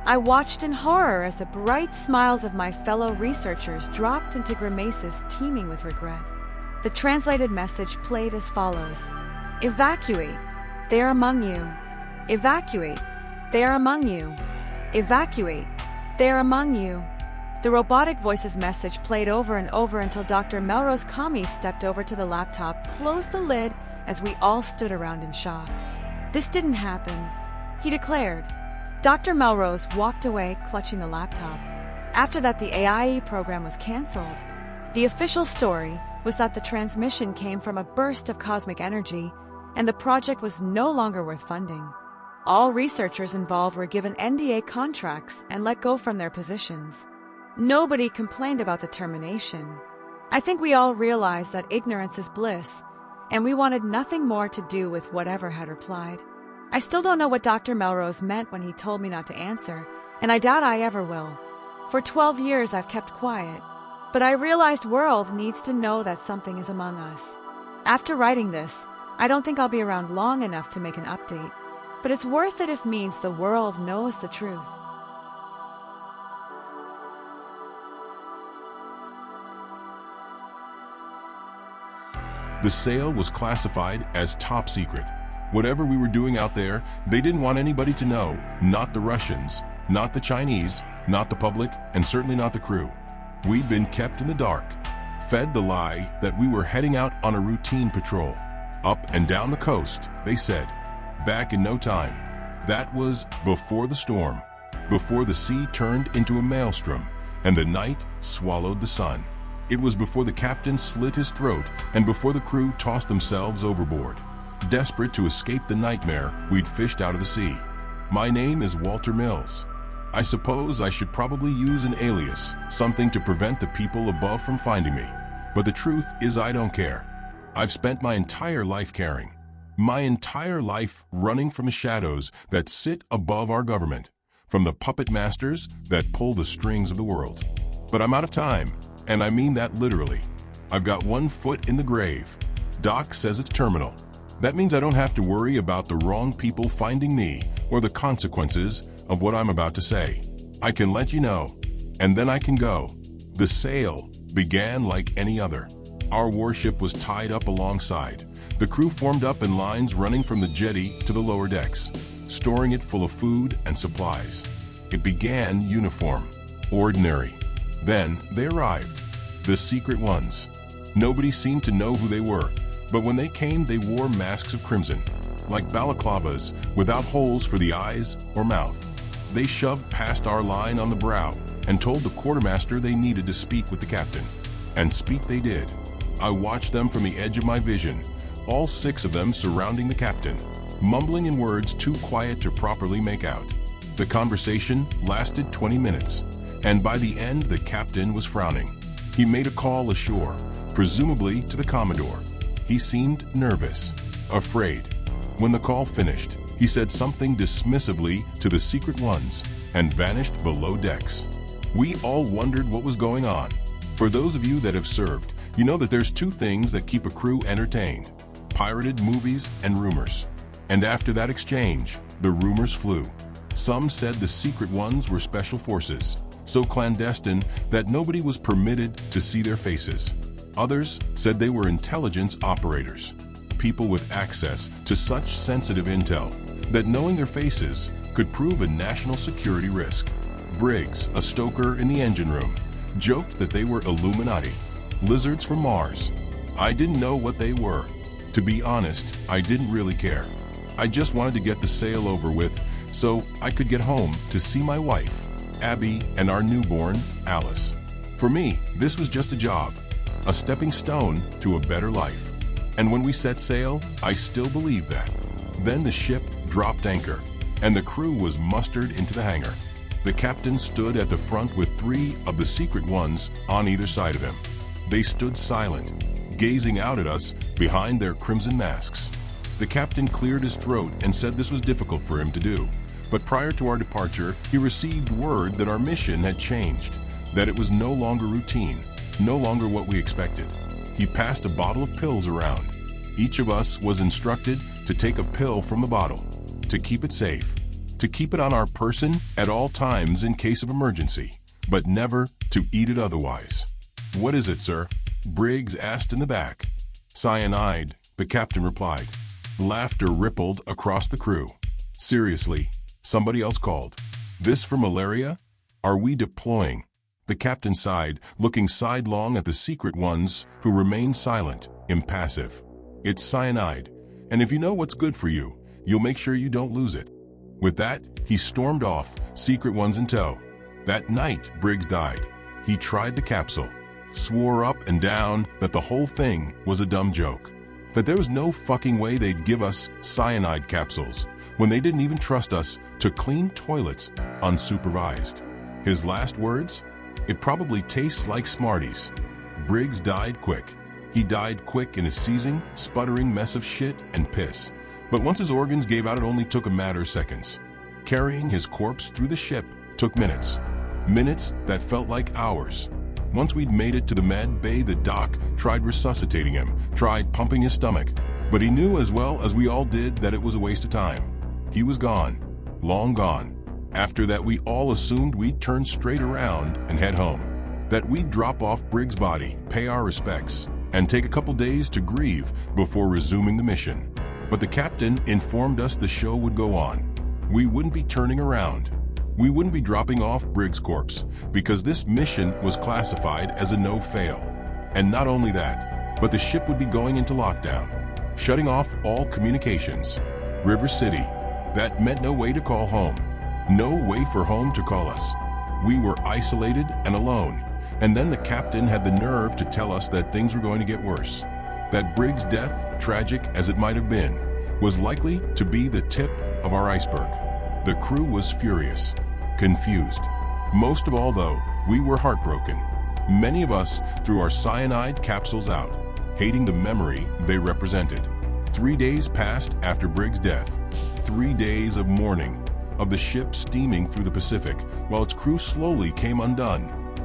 I watched in horror as the bright smiles of my fellow researchers dropped into grimaces teeming with regret. The translated message played as follows: "Evacuate. They are among you. Evacuate. They are among you. Evacuate. They are among you." The robotic voice's message played over and over until Dr. Melrose Kami stepped over to the laptop, closed the lid as we all stood around in shock. "This didn't happen," he declared. Dr. Melrose walked away, clutching the laptop. After that, the AIE program was canceled. The official story was that the transmission came from a burst of cosmic energy, and the project was no longer worth funding. All researchers involved were given NDA contracts and let go from their positions. Nobody complained about the termination. I think we all realized that ignorance is bliss, and we wanted nothing more to do with whatever had replied. I still don't know what Dr. Melrose meant when he told me not to answer, and I doubt I ever will. For 12 years I've kept quiet, but I realized world needs to know that something is among us. After writing this, I don't think I'll be around long enough to make an update, but it's worth it if means the world knows the truth. The sale was classified as top secret. Whatever we were doing out there, they didn't want anybody to know, not the Russians, not the Chinese, not the public, and certainly not the crew. We'd been kept in the dark, fed the lie that we were heading out on a routine patrol. Up and down the coast, they said, back in no time. That was before the storm, before the sea turned into a maelstrom, and the night swallowed the sun. It was before the captain slit his throat and before the crew tossed themselves overboard, desperate to escape the nightmare we'd fished out of the sea. My name is Walter Mills. I suppose I should probably use an alias, something to prevent the people above from finding me. But the truth is I don't care. I've spent my entire life caring. My entire life running from the shadows that sit above our government, from the puppet masters that pull the strings of the world. But I'm out of time. And I mean that literally. I've got one foot in the grave. Doc says it's terminal. That means I don't have to worry about the wrong people finding me or the consequences of what I'm about to say. I can let you know, and then I can go. The sail began like any other. Our warship was tied up alongside. The crew formed up in lines running from the jetty to the lower decks, storing it full of food and supplies. It began uniform, ordinary. Then they arrived, the secret ones. Nobody seemed to know who they were, but when they came, they wore masks of crimson, like balaclavas without holes for the eyes or mouth. They shoved past our line on the brow and told the quartermaster they needed to speak with the captain. And speak they did. I watched them from the edge of my vision, all 6 of them surrounding the captain, mumbling in words too quiet to properly make out. The conversation lasted 20 minutes. And by the end, the captain was frowning. He made a call ashore, presumably to the Commodore. He seemed nervous, afraid. When the call finished, he said something dismissively to the secret ones and vanished below decks. We all wondered what was going on. For those of you that have served, you know that there's 2 things that keep a crew entertained: pirated movies and rumors. And after that exchange, the rumors flew. Some said the secret ones were special forces, so clandestine that nobody was permitted to see their faces. Others said they were intelligence operators, people with access to such sensitive intel that knowing their faces could prove a national security risk. Briggs, a stoker in the engine room, joked that they were Illuminati, lizards from Mars. I didn't know what they were. To be honest, I didn't really care. I just wanted to get the sail over with so I could get home to see my wife, Abby, and our newborn, Alice. For me, this was just a job, a stepping stone to a better life. And when we set sail, I still believed that. Then the ship dropped anchor, and the crew was mustered into the hangar. The captain stood at the front with 3 of the secret ones on either side of him. They stood silent, gazing out at us behind their crimson masks. The captain cleared his throat and said this was difficult for him to do, but prior to our departure, he received word that our mission had changed, that it was no longer routine, no longer what we expected. He passed a bottle of pills around. Each of us was instructed to take a pill from the bottle, to keep it safe, to keep it on our person at all times in case of emergency, but never to eat it otherwise. "What is it, sir?" Briggs asked in the back. "Cyanide," the captain replied. Laughter rippled across the crew. "Seriously?" Somebody else called. "This for malaria? Are we deploying?" The captain sighed, looking sidelong at the secret ones who remained silent, impassive. "It's cyanide, and if you know what's good for you, you'll make sure you don't lose it." With that, he stormed off, secret ones in tow. That night, Briggs died. He tried the capsule, swore up and down that the whole thing was a dumb joke, that there was no fucking way they'd give us cyanide capsules when they didn't even trust us to clean toilets unsupervised. His last words? "It probably tastes like Smarties." Briggs died quick. He died quick in a seizing, sputtering mess of shit and piss. But once his organs gave out, it only took a matter of seconds. Carrying his corpse through the ship took minutes. Minutes that felt like hours. Once we'd made it to the med bay, the doc tried resuscitating him, tried pumping his stomach, but he knew as well as we all did that it was a waste of time. He was gone, long gone. After that, we all assumed we'd turn straight around and head home, that we'd drop off Briggs' body, pay our respects, and take a couple days to grieve before resuming the mission. But the captain informed us the show would go on. We wouldn't be turning around. We wouldn't be dropping off Briggs' corpse, because this mission was classified as a no-fail. And not only that, but the ship would be going into lockdown, shutting off all communications. River City, that meant no way to call home, no way for home to call us. We were isolated and alone, and then the captain had the nerve to tell us that things were going to get worse, that Briggs' death, tragic as it might have been, was likely to be the tip of our iceberg. The crew was furious, confused. Most of all, though, we were heartbroken. Many of us threw our cyanide capsules out, hating the memory they represented. 3 days passed after Briggs' death. 3 days of mourning, of the ship steaming through the Pacific while its crew slowly came undone,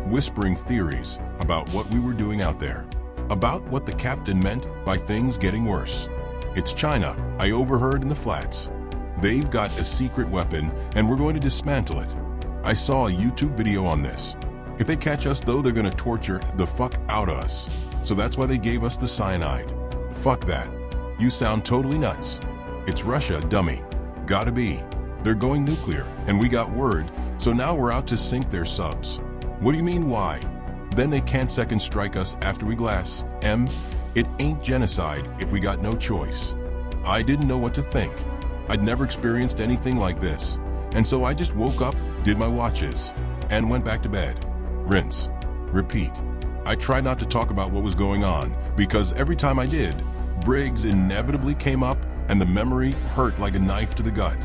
whispering theories about what we were doing out there, about what the captain meant by things getting worse. "It's China," I overheard in the flats. "They've got a secret weapon and we're going to dismantle it. I saw a YouTube video on this. If they catch us, though, they're going to torture the fuck out of us. So that's why they gave us the cyanide." "Fuck that. You sound totally nuts." "It's Russia, dummy. Gotta be. They're going nuclear, and we got word, so now we're out to sink their subs." "What do you mean, why? Then they can't second strike us after we glass M? It ain't genocide if we got no choice." I didn't know what to think. I'd never experienced anything like this, and so I just woke up, did my watches, and went back to bed. Rinse. Repeat. I tried not to talk about what was going on, because every time I did, Briggs inevitably came up and the memory hurt like a knife to the gut.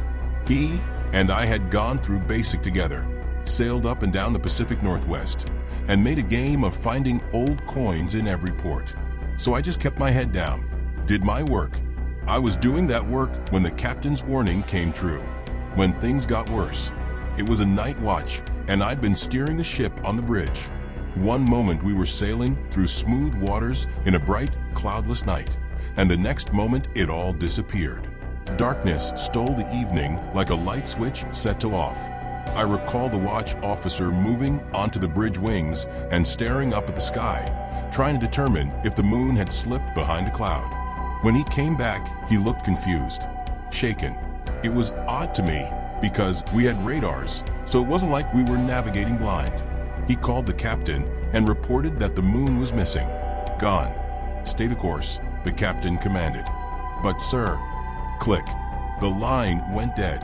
He and I had gone through basic together, sailed up and down the Pacific Northwest, and made a game of finding old coins in every port. So I just kept my head down, did my work. I was doing that work when the captain's warning came true, when things got worse. It was a night watch, and I'd been steering the ship on the bridge. One moment we were sailing through smooth waters in a bright, cloudless night, and the next moment it all disappeared. Darkness stole the evening like a light switch set to off. I recall the watch officer moving onto the bridge wings and staring up at the sky, trying to determine if the moon had slipped behind a cloud. When he came back, he looked confused, shaken. It was odd to me because we had radars, so it wasn't like we were navigating blind. He called the captain and reported that the moon was missing. "Gone. Stay the course," the captain commanded. "But sir..." Click. The line went dead.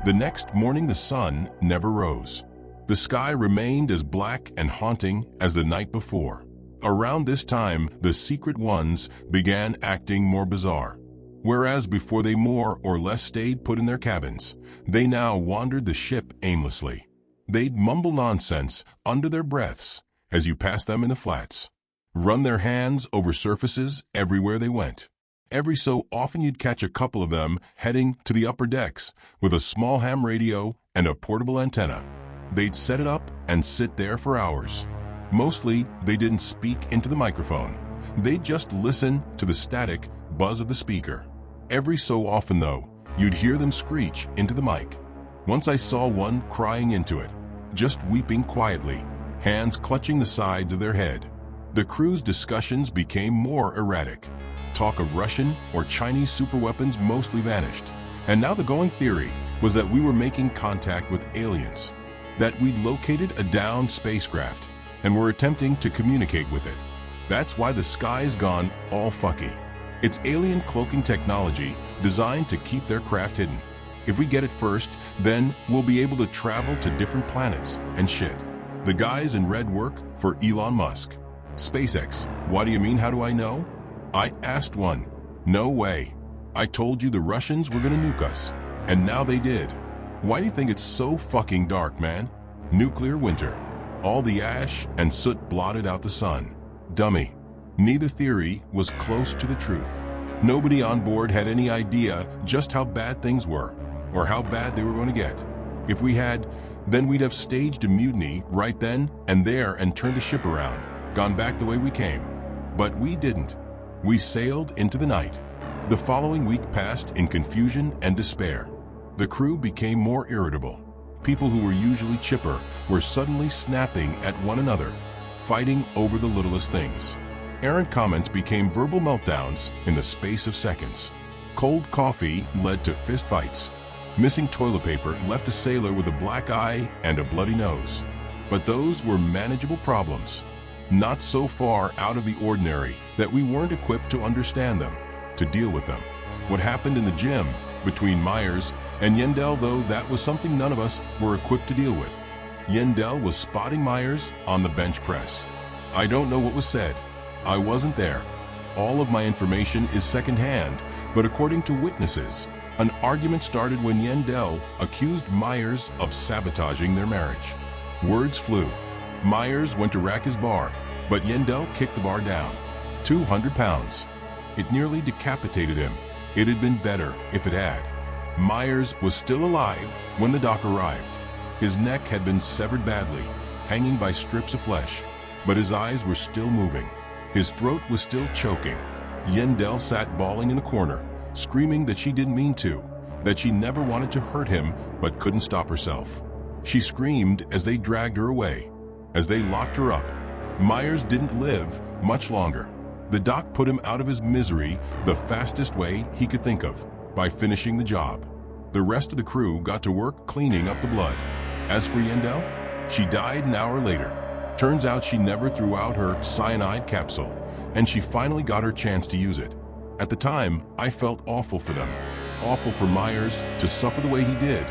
The next morning the sun never rose. The sky remained as black and haunting as the night before. Around this time, the secret ones began acting more bizarre. Whereas before they more or less stayed put in their cabins, they now wandered the ship aimlessly. They'd mumble nonsense under their breaths as you passed them in the flats, run their hands over surfaces everywhere they went. Every so often you'd catch a couple of them heading to the upper decks with a small ham radio and a portable antenna. They'd set it up and sit there for hours. Mostly, they didn't speak into the microphone. They'd just listen to the static buzz of the speaker. Every so often, though, you'd hear them screech into the mic. Once I saw one crying into it, just weeping quietly, hands clutching the sides of their head. The crew's discussions became more erratic. Talk of Russian or Chinese superweapons mostly vanished. And now the going theory was that we were making contact with aliens, that we'd located a downed spacecraft and were attempting to communicate with it. That's why the sky's gone all fucky. It's alien cloaking technology designed to keep their craft hidden. If we get it first, then we'll be able to travel to different planets and shit. The guys in red work for Elon Musk. SpaceX, what do you mean, how do I know? I asked one. No way. I told you the Russians were gonna nuke us, and now they did. Why do you think it's so fucking dark, man? Nuclear winter. All the ash and soot blotted out the sun. Dummy. Neither theory was close to the truth. Nobody on board had any idea just how bad things were, or how bad they were going to get. If we had, then we'd have staged a mutiny right then and there and turned the ship around, gone back the way we came. But we didn't. We sailed into the night. The following week passed in confusion and despair. The crew became more irritable. People who were usually chipper were suddenly snapping at one another, fighting over the littlest things. Errant comments became verbal meltdowns in the space of seconds. Cold coffee led to fistfights. Missing toilet paper left a sailor with a black eye and a bloody nose. But those were manageable problems, not so far out of the ordinary that we weren't equipped to understand them, to deal with them. What happened in the gym between Myers and Yendel, though, that was something none of us were equipped to deal with. Yendel was spotting Myers on the bench press. I don't know what was said. I wasn't there. All of my information is secondhand, but according to witnesses, an argument started when Yendel accused Myers of sabotaging their marriage. Words flew. Myers went to rack his bar, but Yendel kicked the bar down. 200 pounds. It nearly decapitated him. It had been better if it had. Myers was still alive when the doc arrived. His neck had been severed badly, hanging by strips of flesh, but his eyes were still moving. His throat was still choking. Yendel sat bawling in the corner, screaming that she didn't mean to, that she never wanted to hurt him but couldn't stop herself. She screamed as they dragged her away, as they locked her up. Myers didn't live much longer. The doc put him out of his misery the fastest way he could think of, by finishing the job. The rest of the crew got to work cleaning up the blood. As for Yendel, she died an hour later. Turns out she never threw out her cyanide capsule, and she finally got her chance to use it. At the time, I felt awful for them. Awful for Myers to suffer the way he did,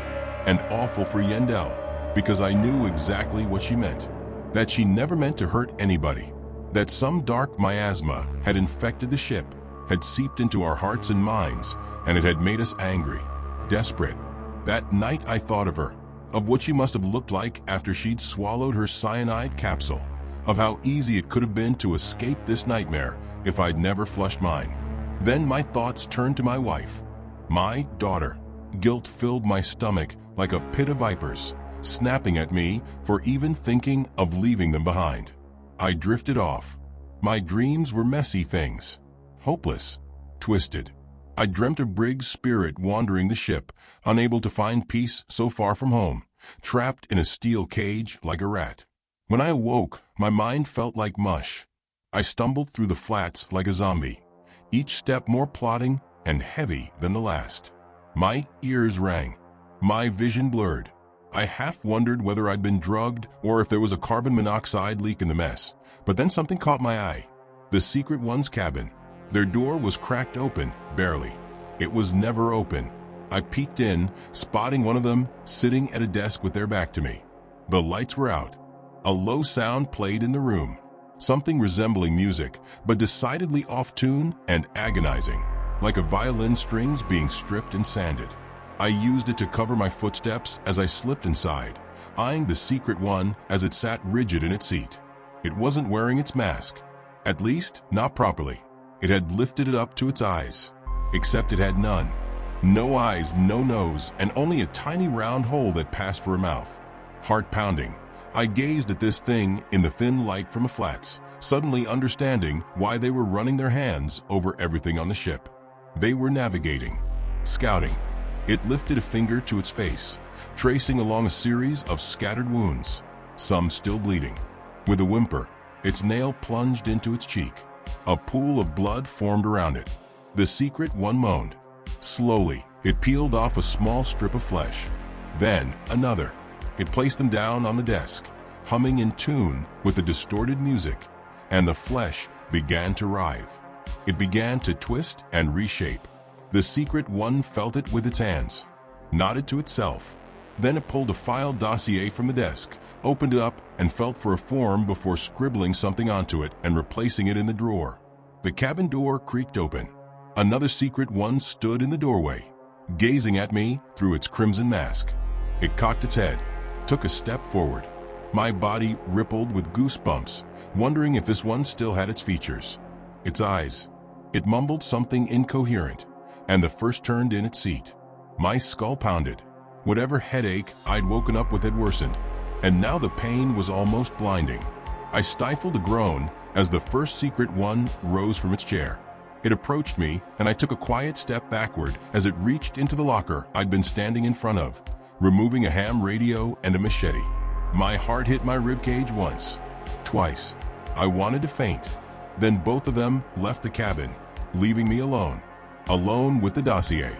and awful for Yendel, because I knew exactly what she meant. That she never meant to hurt anybody. That some dark miasma had infected the ship, had seeped into our hearts and minds, and it had made us angry, desperate. That night I thought of her, of what she must have looked like after she'd swallowed her cyanide capsule, of how easy it could have been to escape this nightmare if I'd never flushed mine. Then my thoughts turned to my wife, my daughter. Guilt filled my stomach like a pit of vipers, snapping at me for even thinking of leaving them behind. I drifted off. My dreams were messy things, hopeless, twisted. I dreamt of Briggs' spirit wandering the ship, unable to find peace so far from home, trapped in a steel cage like a rat. When I awoke, my mind felt like mush. I stumbled through the flats like a zombie, each step more plodding and heavy than the last. My ears rang, my vision blurred. I half wondered whether I'd been drugged or if there was a carbon monoxide leak in the mess. But then something caught my eye. The Secret One's cabin. Their door was cracked open, barely. It was never open. I peeked in, spotting one of them sitting at a desk with their back to me. The lights were out. A low sound played in the room. Something resembling music, but decidedly off-tune and agonizing. like a violin strings being stripped and sanded. I used it to cover my footsteps as I slipped inside, eyeing the secret one as it sat rigid in its seat. It wasn't wearing its mask. At least, not properly. It had lifted it up to its eyes. Except it had none. No eyes, no nose, and only a tiny round hole that passed for a mouth. Heart pounding, I gazed at this thing in the thin light from a flats, suddenly understanding why they were running their hands over everything on the ship. They were navigating, scouting. It lifted a finger to its face, tracing along a series of scattered wounds, some still bleeding. With a whimper, its nail plunged into its cheek. A pool of blood formed around it. The secret one moaned. Slowly, it peeled off a small strip of flesh. Then, another. It placed them down on the desk, humming in tune with the distorted music, and the flesh began to writhe. It began to twist and reshape. The secret one felt it with its hands, nodded to itself. Then it pulled a file dossier from the desk, opened it up, and felt for a form before scribbling something onto it and replacing it in the drawer. The cabin door creaked open. Another secret one stood in the doorway, gazing at me through its crimson mask. It cocked its head, took a step forward. My body rippled with goosebumps, wondering if this one still had its features. Its eyes. It mumbled something incoherent, and the first turned in its seat. My skull pounded. Whatever headache I'd woken up with had worsened, and now the pain was almost blinding. I stifled a groan as the first secret one rose from its chair. It approached me, and I took a quiet step backward as it reached into the locker I'd been standing in front of, removing a ham radio and a machete. My heart hit my ribcage once, twice. I wanted to faint. Then both of them left the cabin, leaving me alone with the dossier.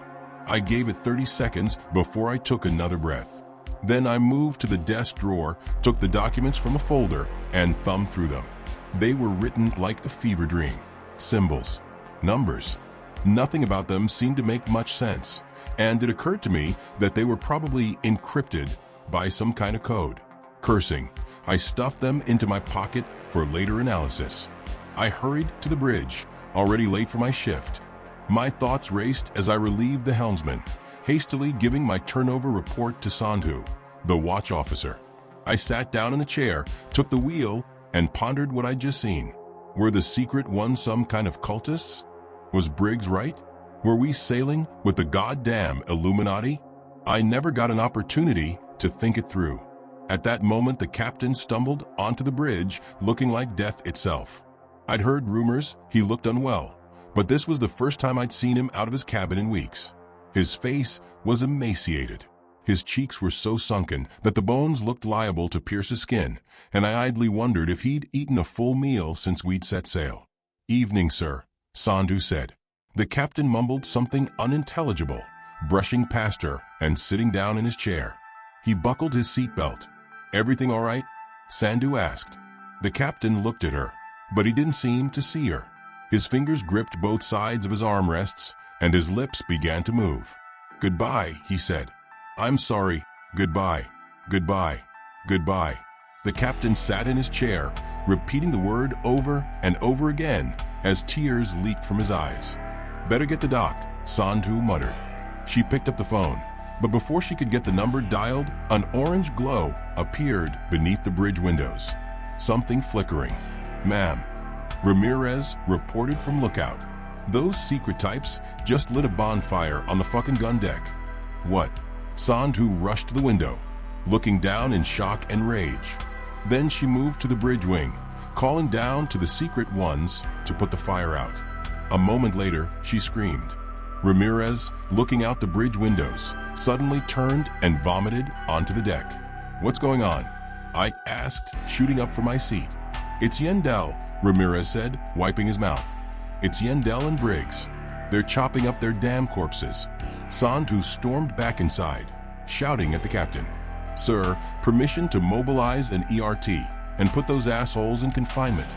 I gave it 30 seconds before I took another breath. Then I moved to the desk drawer, took the documents from a folder, and thumbed through them. They were written like a fever dream. Symbols, numbers. Nothing about them seemed to make much sense, and it occurred to me that they were probably encrypted by some kind of code. Cursing, I stuffed them into my pocket for later analysis. I hurried to the bridge, already late for my shift. My thoughts raced as I relieved the helmsman, hastily giving my turnover report to Sandhu, the watch officer. I sat down in the chair, took the wheel, and pondered what I'd just seen. Were the secret ones some kind of cultists? Was Briggs right? Were we sailing with the goddamn Illuminati? I never got an opportunity to think it through. At that moment, the captain stumbled onto the bridge, looking like death itself. I'd heard rumors he looked unwell, but this was the first time I'd seen him out of his cabin in weeks. His face was emaciated. His cheeks were so sunken that the bones looked liable to pierce his skin, and I idly wondered if he'd eaten a full meal since we'd set sail. "Evening, sir," Sandhu said. The captain mumbled something unintelligible, brushing past her and sitting down in his chair. He buckled his seatbelt. "Everything all right?" Sandhu asked. The captain looked at her, but he didn't seem to see her. His fingers gripped both sides of his armrests, and his lips began to move. "Goodbye," he said. "I'm sorry. Goodbye. Goodbye. Goodbye." The captain sat in his chair, repeating the word over and over again as tears leaked from his eyes. "Better get the doc," Sandhu muttered. She picked up the phone, but before she could get the number dialed, an orange glow appeared beneath the bridge windows. Something flickering. "Ma'am," Ramirez reported from lookout. "Those secret types just lit a bonfire on the fucking gun deck." "What?" Sandhu rushed to the window, looking down in shock and rage. Then she moved to the bridge wing, calling down to the secret ones to put the fire out. A moment later, she screamed. Ramirez, looking out the bridge windows, suddenly turned and vomited onto the deck. "What's going on?" I asked, shooting up from my seat. "It's Yendel," Ramirez said, wiping his mouth. "It's Yendel and Briggs. They're chopping up their damn corpses." Sandhu stormed back inside, shouting at the captain. "Sir, permission to mobilize an ERT and put those assholes in confinement."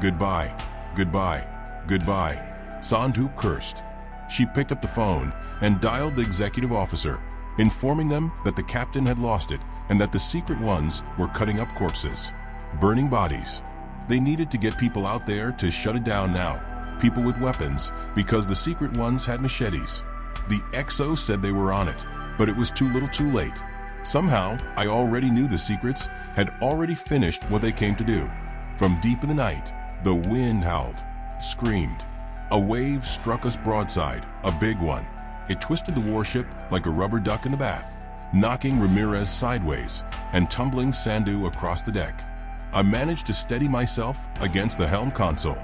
"Goodbye, goodbye, goodbye," Sandhu cursed. She picked up the phone and dialed the executive officer, informing them that the captain had lost it and that the secret ones were cutting up corpses, burning bodies. They needed to get people out there to shut it down now. people with weapons, because the secret ones had machetes. The XO said they were on it, but it was too little too late. Somehow, I already knew the secrets had already finished what they came to do. From deep in the night, the wind howled, screamed. A wave struck us broadside, a big one. It twisted the warship like a rubber duck in the bath, knocking Ramirez sideways and tumbling Sandu across the deck. I managed to steady myself against the helm console.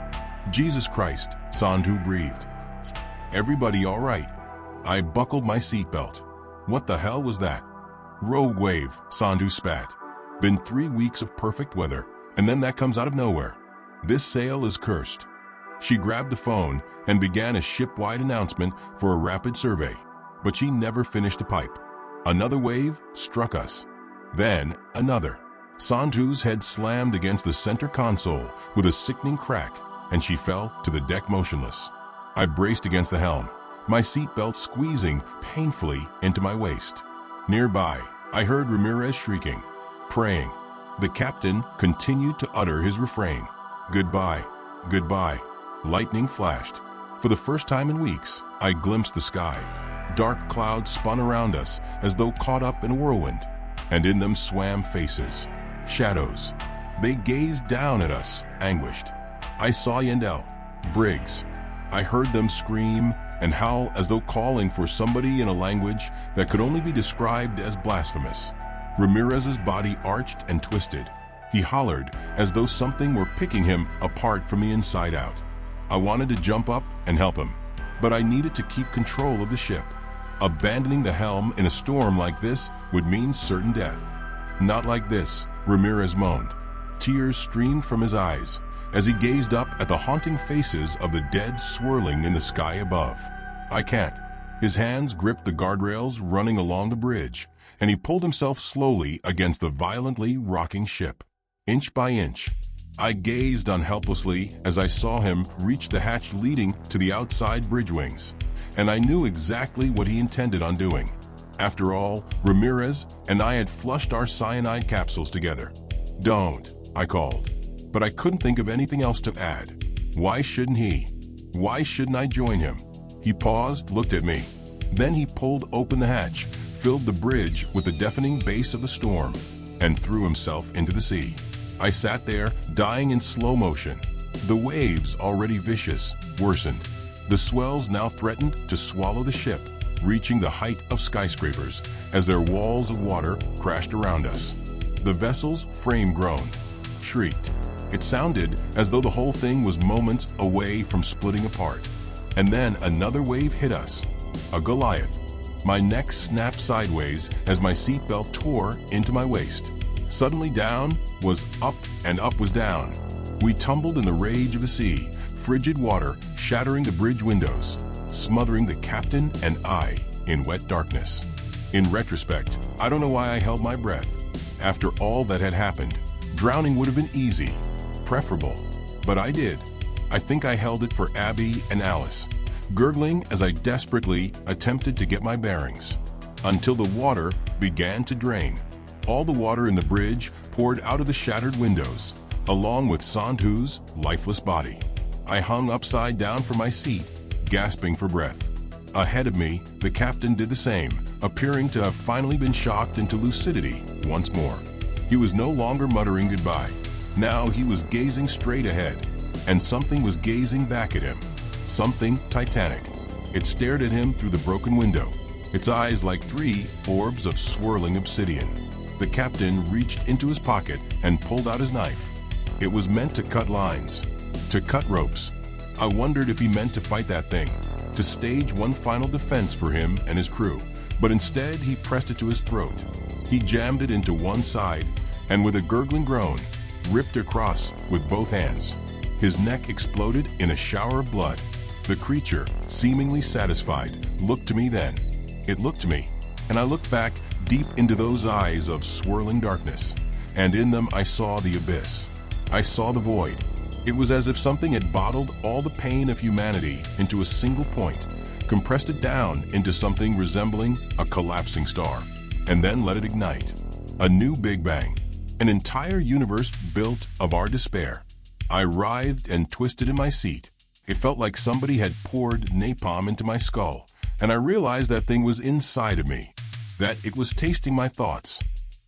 Jesus Christ, Sandu breathed. Everybody all right? I buckled my seatbelt. What the hell was that? Rogue wave, Sandu spat. Been 3 weeks of perfect weather, and then that comes out of nowhere. This sail is cursed. She grabbed the phone and began a ship-wide announcement for a rapid survey, but she never finished the pipe. Another wave struck us. Then another. Sandu's head slammed against the center console with a sickening crack, and she fell to the deck motionless. I braced against the helm, my seatbelt squeezing painfully into my waist. Nearby, I heard Ramirez shrieking, praying. The captain continued to utter his refrain. Goodbye, goodbye. Lightning flashed. For the first time in weeks, I glimpsed the sky. Dark clouds spun around us as though caught up in a whirlwind, and in them swam faces, shadows. They gazed down at us, anguished. I saw Yandel, Briggs. I heard them scream and howl as though calling for somebody in a language that could only be described as blasphemous. Ramirez's body arched and twisted. He hollered as though something were picking him apart from the inside out. I wanted to jump up and help him, but I needed to keep control of the ship. Abandoning the helm in a storm like this would mean certain death. Not like this, Ramirez moaned. Tears streamed from his eyes as he gazed up at the haunting faces of the dead swirling in the sky above. I can't. His hands gripped the guardrails running along the bridge, and he pulled himself slowly against the violently rocking ship. Inch by inch, I gazed unhelplessly as I saw him reach the hatch leading to the outside bridge wings, and I knew exactly what he intended on doing. After all, Ramirez and I had flushed our cyanide capsules together. Don't, I called, but I couldn't think of anything else to add. Why shouldn't he? Why shouldn't I join him? He paused, looked at me. Then he pulled open the hatch, filled the bridge with the deafening bass of the storm, and threw himself into the sea. I sat there, dying in slow motion. The waves, already vicious, worsened. The swells now threatened to swallow the ship, reaching the height of skyscrapers as their walls of water crashed around us. The vessel's frame groaned, shrieked. It sounded as though the whole thing was moments away from splitting apart. And then another wave hit us, a Goliath. My neck snapped sideways as my seatbelt tore into my waist. Suddenly down was up and up was down. We tumbled in the rage of the sea, frigid water shattering the bridge windows, smothering the captain and I in wet darkness. In retrospect, I don't know why I held my breath. After all that had happened, drowning would have been easy, preferable, but I did. I think I held it for Abby and Alice, gurgling as I desperately attempted to get my bearings, until the water began to drain. All the water in the bridge poured out of the shattered windows, along with Sandu's lifeless body. I hung upside down from my seat, gasping for breath. Ahead of me, the captain did the same, appearing to have finally been shocked into lucidity once more. He was no longer muttering goodbye. Now he was gazing straight ahead, and something was gazing back at him. Something titanic. It stared at him through the broken window, its eyes like 3 orbs of swirling obsidian. The captain reached into his pocket and pulled out his knife. It was meant to cut lines, to cut ropes. I wondered if he meant to fight that thing, to stage one final defense for him and his crew, but instead he pressed it to his throat. He jammed it into one side, and with a gurgling groan, ripped across with both hands. His neck exploded in a shower of blood. The creature, seemingly satisfied, looked to me then. It looked to me, and I looked back deep into those eyes of swirling darkness, and in them I saw the abyss. I saw the void. It was as if something had bottled all the pain of humanity into a single point, compressed it down into something resembling a collapsing star, and then let it ignite. A new Big Bang, an entire universe built of our despair. I writhed and twisted in my seat, It felt like somebody had poured napalm into my skull, and I realized that thing was inside of me, that it was tasting my thoughts,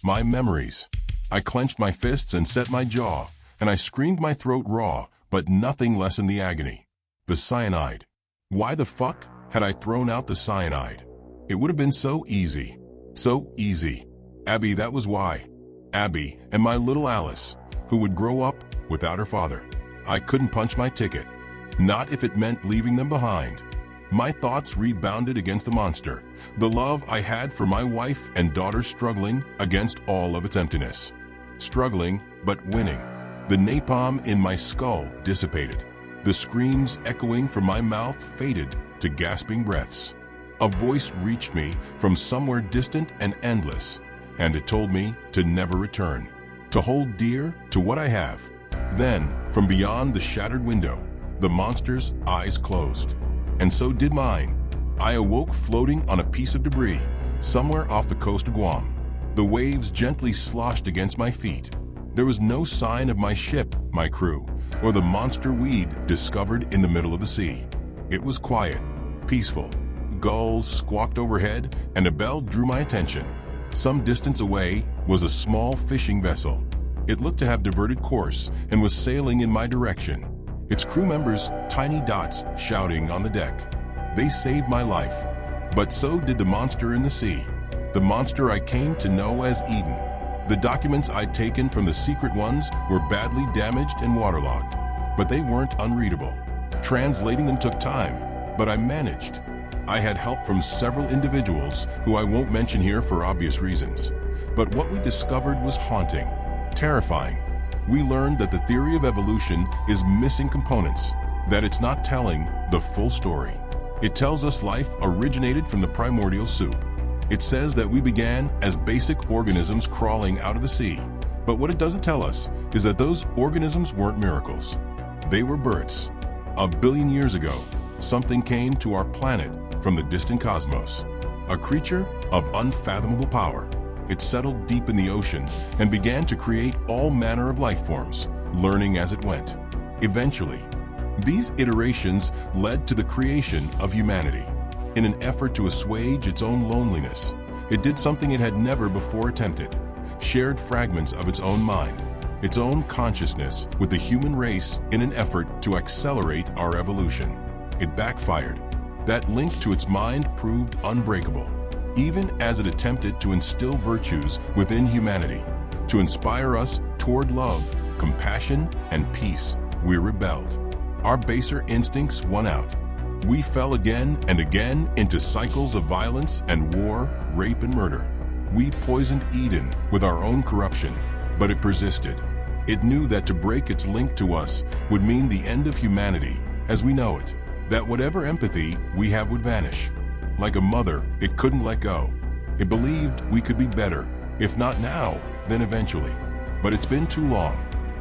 my memories. I clenched my fists and set my jaw, and I screamed my throat raw, but nothing lessened the agony. The cyanide. Why the fuck had I thrown out the cyanide? It would have been so easy. So easy. Abby, that was why. Abby and my little Alice, who would grow up without her father. I couldn't punch my ticket. Not if it meant leaving them behind. My thoughts rebounded against the monster, the love I had for my wife and daughter struggling against all of its emptiness. Struggling, but winning. The napalm in my skull dissipated. The screams echoing from my mouth faded to gasping breaths. A voice reached me from somewhere distant and endless, and it told me to never return, to hold dear to what I have. Then, from beyond the shattered window, the monster's eyes closed. And so did mine. I awoke floating on a piece of debris, somewhere off the coast of Guam. The waves gently sloshed against my feet. There was no sign of my ship, my crew, or the monster weed discovered in the middle of the sea. It was quiet, peaceful. Gulls squawked overhead, and a bell drew my attention. Some distance away was a small fishing vessel. It looked to have diverted course and was sailing in my direction. Its crew members, tiny dots, shouting on the deck. They saved my life. But so did the monster in the sea. The monster I came to know as Eden. The documents I'd taken from the secret ones were badly damaged and waterlogged. But they weren't unreadable. Translating them took time, but I managed. I had help from several individuals who I won't mention here for obvious reasons. But what we discovered was haunting, terrifying. We learned that the theory of evolution is missing components, that it's not telling the full story. It tells us life originated from the primordial soup. It says that we began as basic organisms crawling out of the sea. But what it doesn't tell us is that those organisms weren't miracles. They were births. 1 billion years ago, something came to our planet from the distant cosmos. A creature of unfathomable power. It settled deep in the ocean and began to create all manner of life forms, learning as it went. Eventually, these iterations led to the creation of humanity. In an effort to assuage its own loneliness, it did something it had never before attempted, shared fragments of its own mind, its own consciousness with the human race in an effort to accelerate our evolution. It backfired. That link to its mind proved unbreakable. Even as it attempted to instill virtues within humanity, to inspire us toward love, compassion, and peace, we rebelled. Our baser instincts won out. We fell again and again into cycles of violence and war, rape and murder. We poisoned Eden with our own corruption, but it persisted. It knew that to break its link to us would mean the end of humanity as we know it, that whatever empathy we have would vanish. Like a mother, it couldn't let go. It believed we could be better, if not now, then eventually. But it's been too long.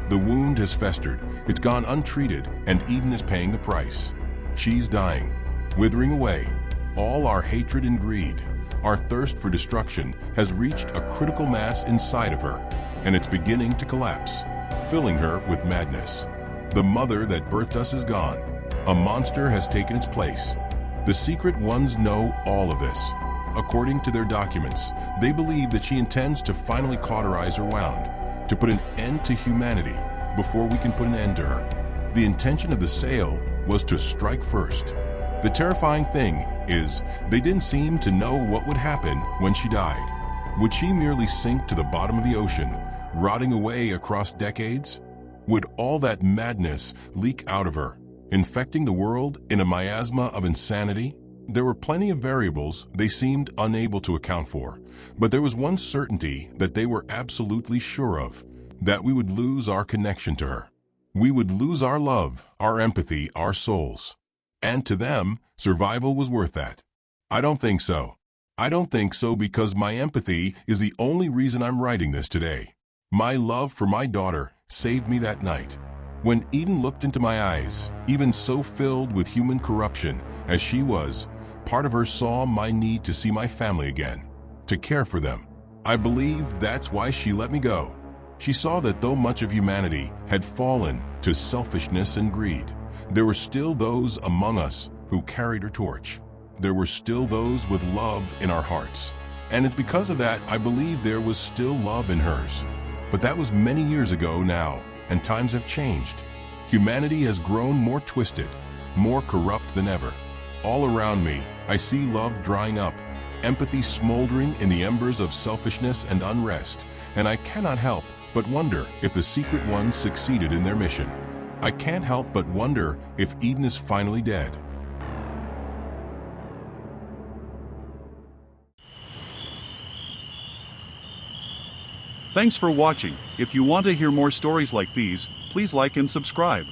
The wound has festered, it's gone untreated, and Eden is paying the price. She's dying, withering away. All our hatred and greed, our thirst for destruction has reached a critical mass inside of her, and it's beginning to collapse, filling her with madness. The mother that birthed us is gone. A monster has taken its place. The secret ones know all of this. According to their documents, they believe that she intends to finally cauterize her wound, to put an end to humanity before we can put an end to her. The intention of the sale was to strike first. The terrifying thing is, they didn't seem to know what would happen when she died. Would she merely sink to the bottom of the ocean, rotting away across decades? Would all that madness leak out of her, infecting the world in a miasma of insanity? There were plenty of variables they seemed unable to account for, but there was one certainty that they were absolutely sure of, that we would lose our connection to her. We would lose our love, our empathy, our souls. And to them, survival was worth that. I don't think so. I don't think so because my empathy is the only reason I'm writing this today. My love for my daughter saved me that night. When Eden looked into my eyes, even so filled with human corruption as she was, part of her saw my need to see my family again, to care for them. I believe that's why she let me go. She saw that though much of humanity had fallen to selfishness and greed, There were still those among us who carried her torch. There were still those with love in our hearts. And it's because of that I believe there was still love in hers. But that was many years ago now, and times have changed. Humanity has grown more twisted, more corrupt than ever. All around me, I see love drying up, empathy smoldering in the embers of selfishness and unrest, and I cannot help but wonder if the secret ones succeeded in their mission. I can't help but wonder if Eden is finally dead. Thanks for watching. If you want to hear more stories like these, please like and subscribe.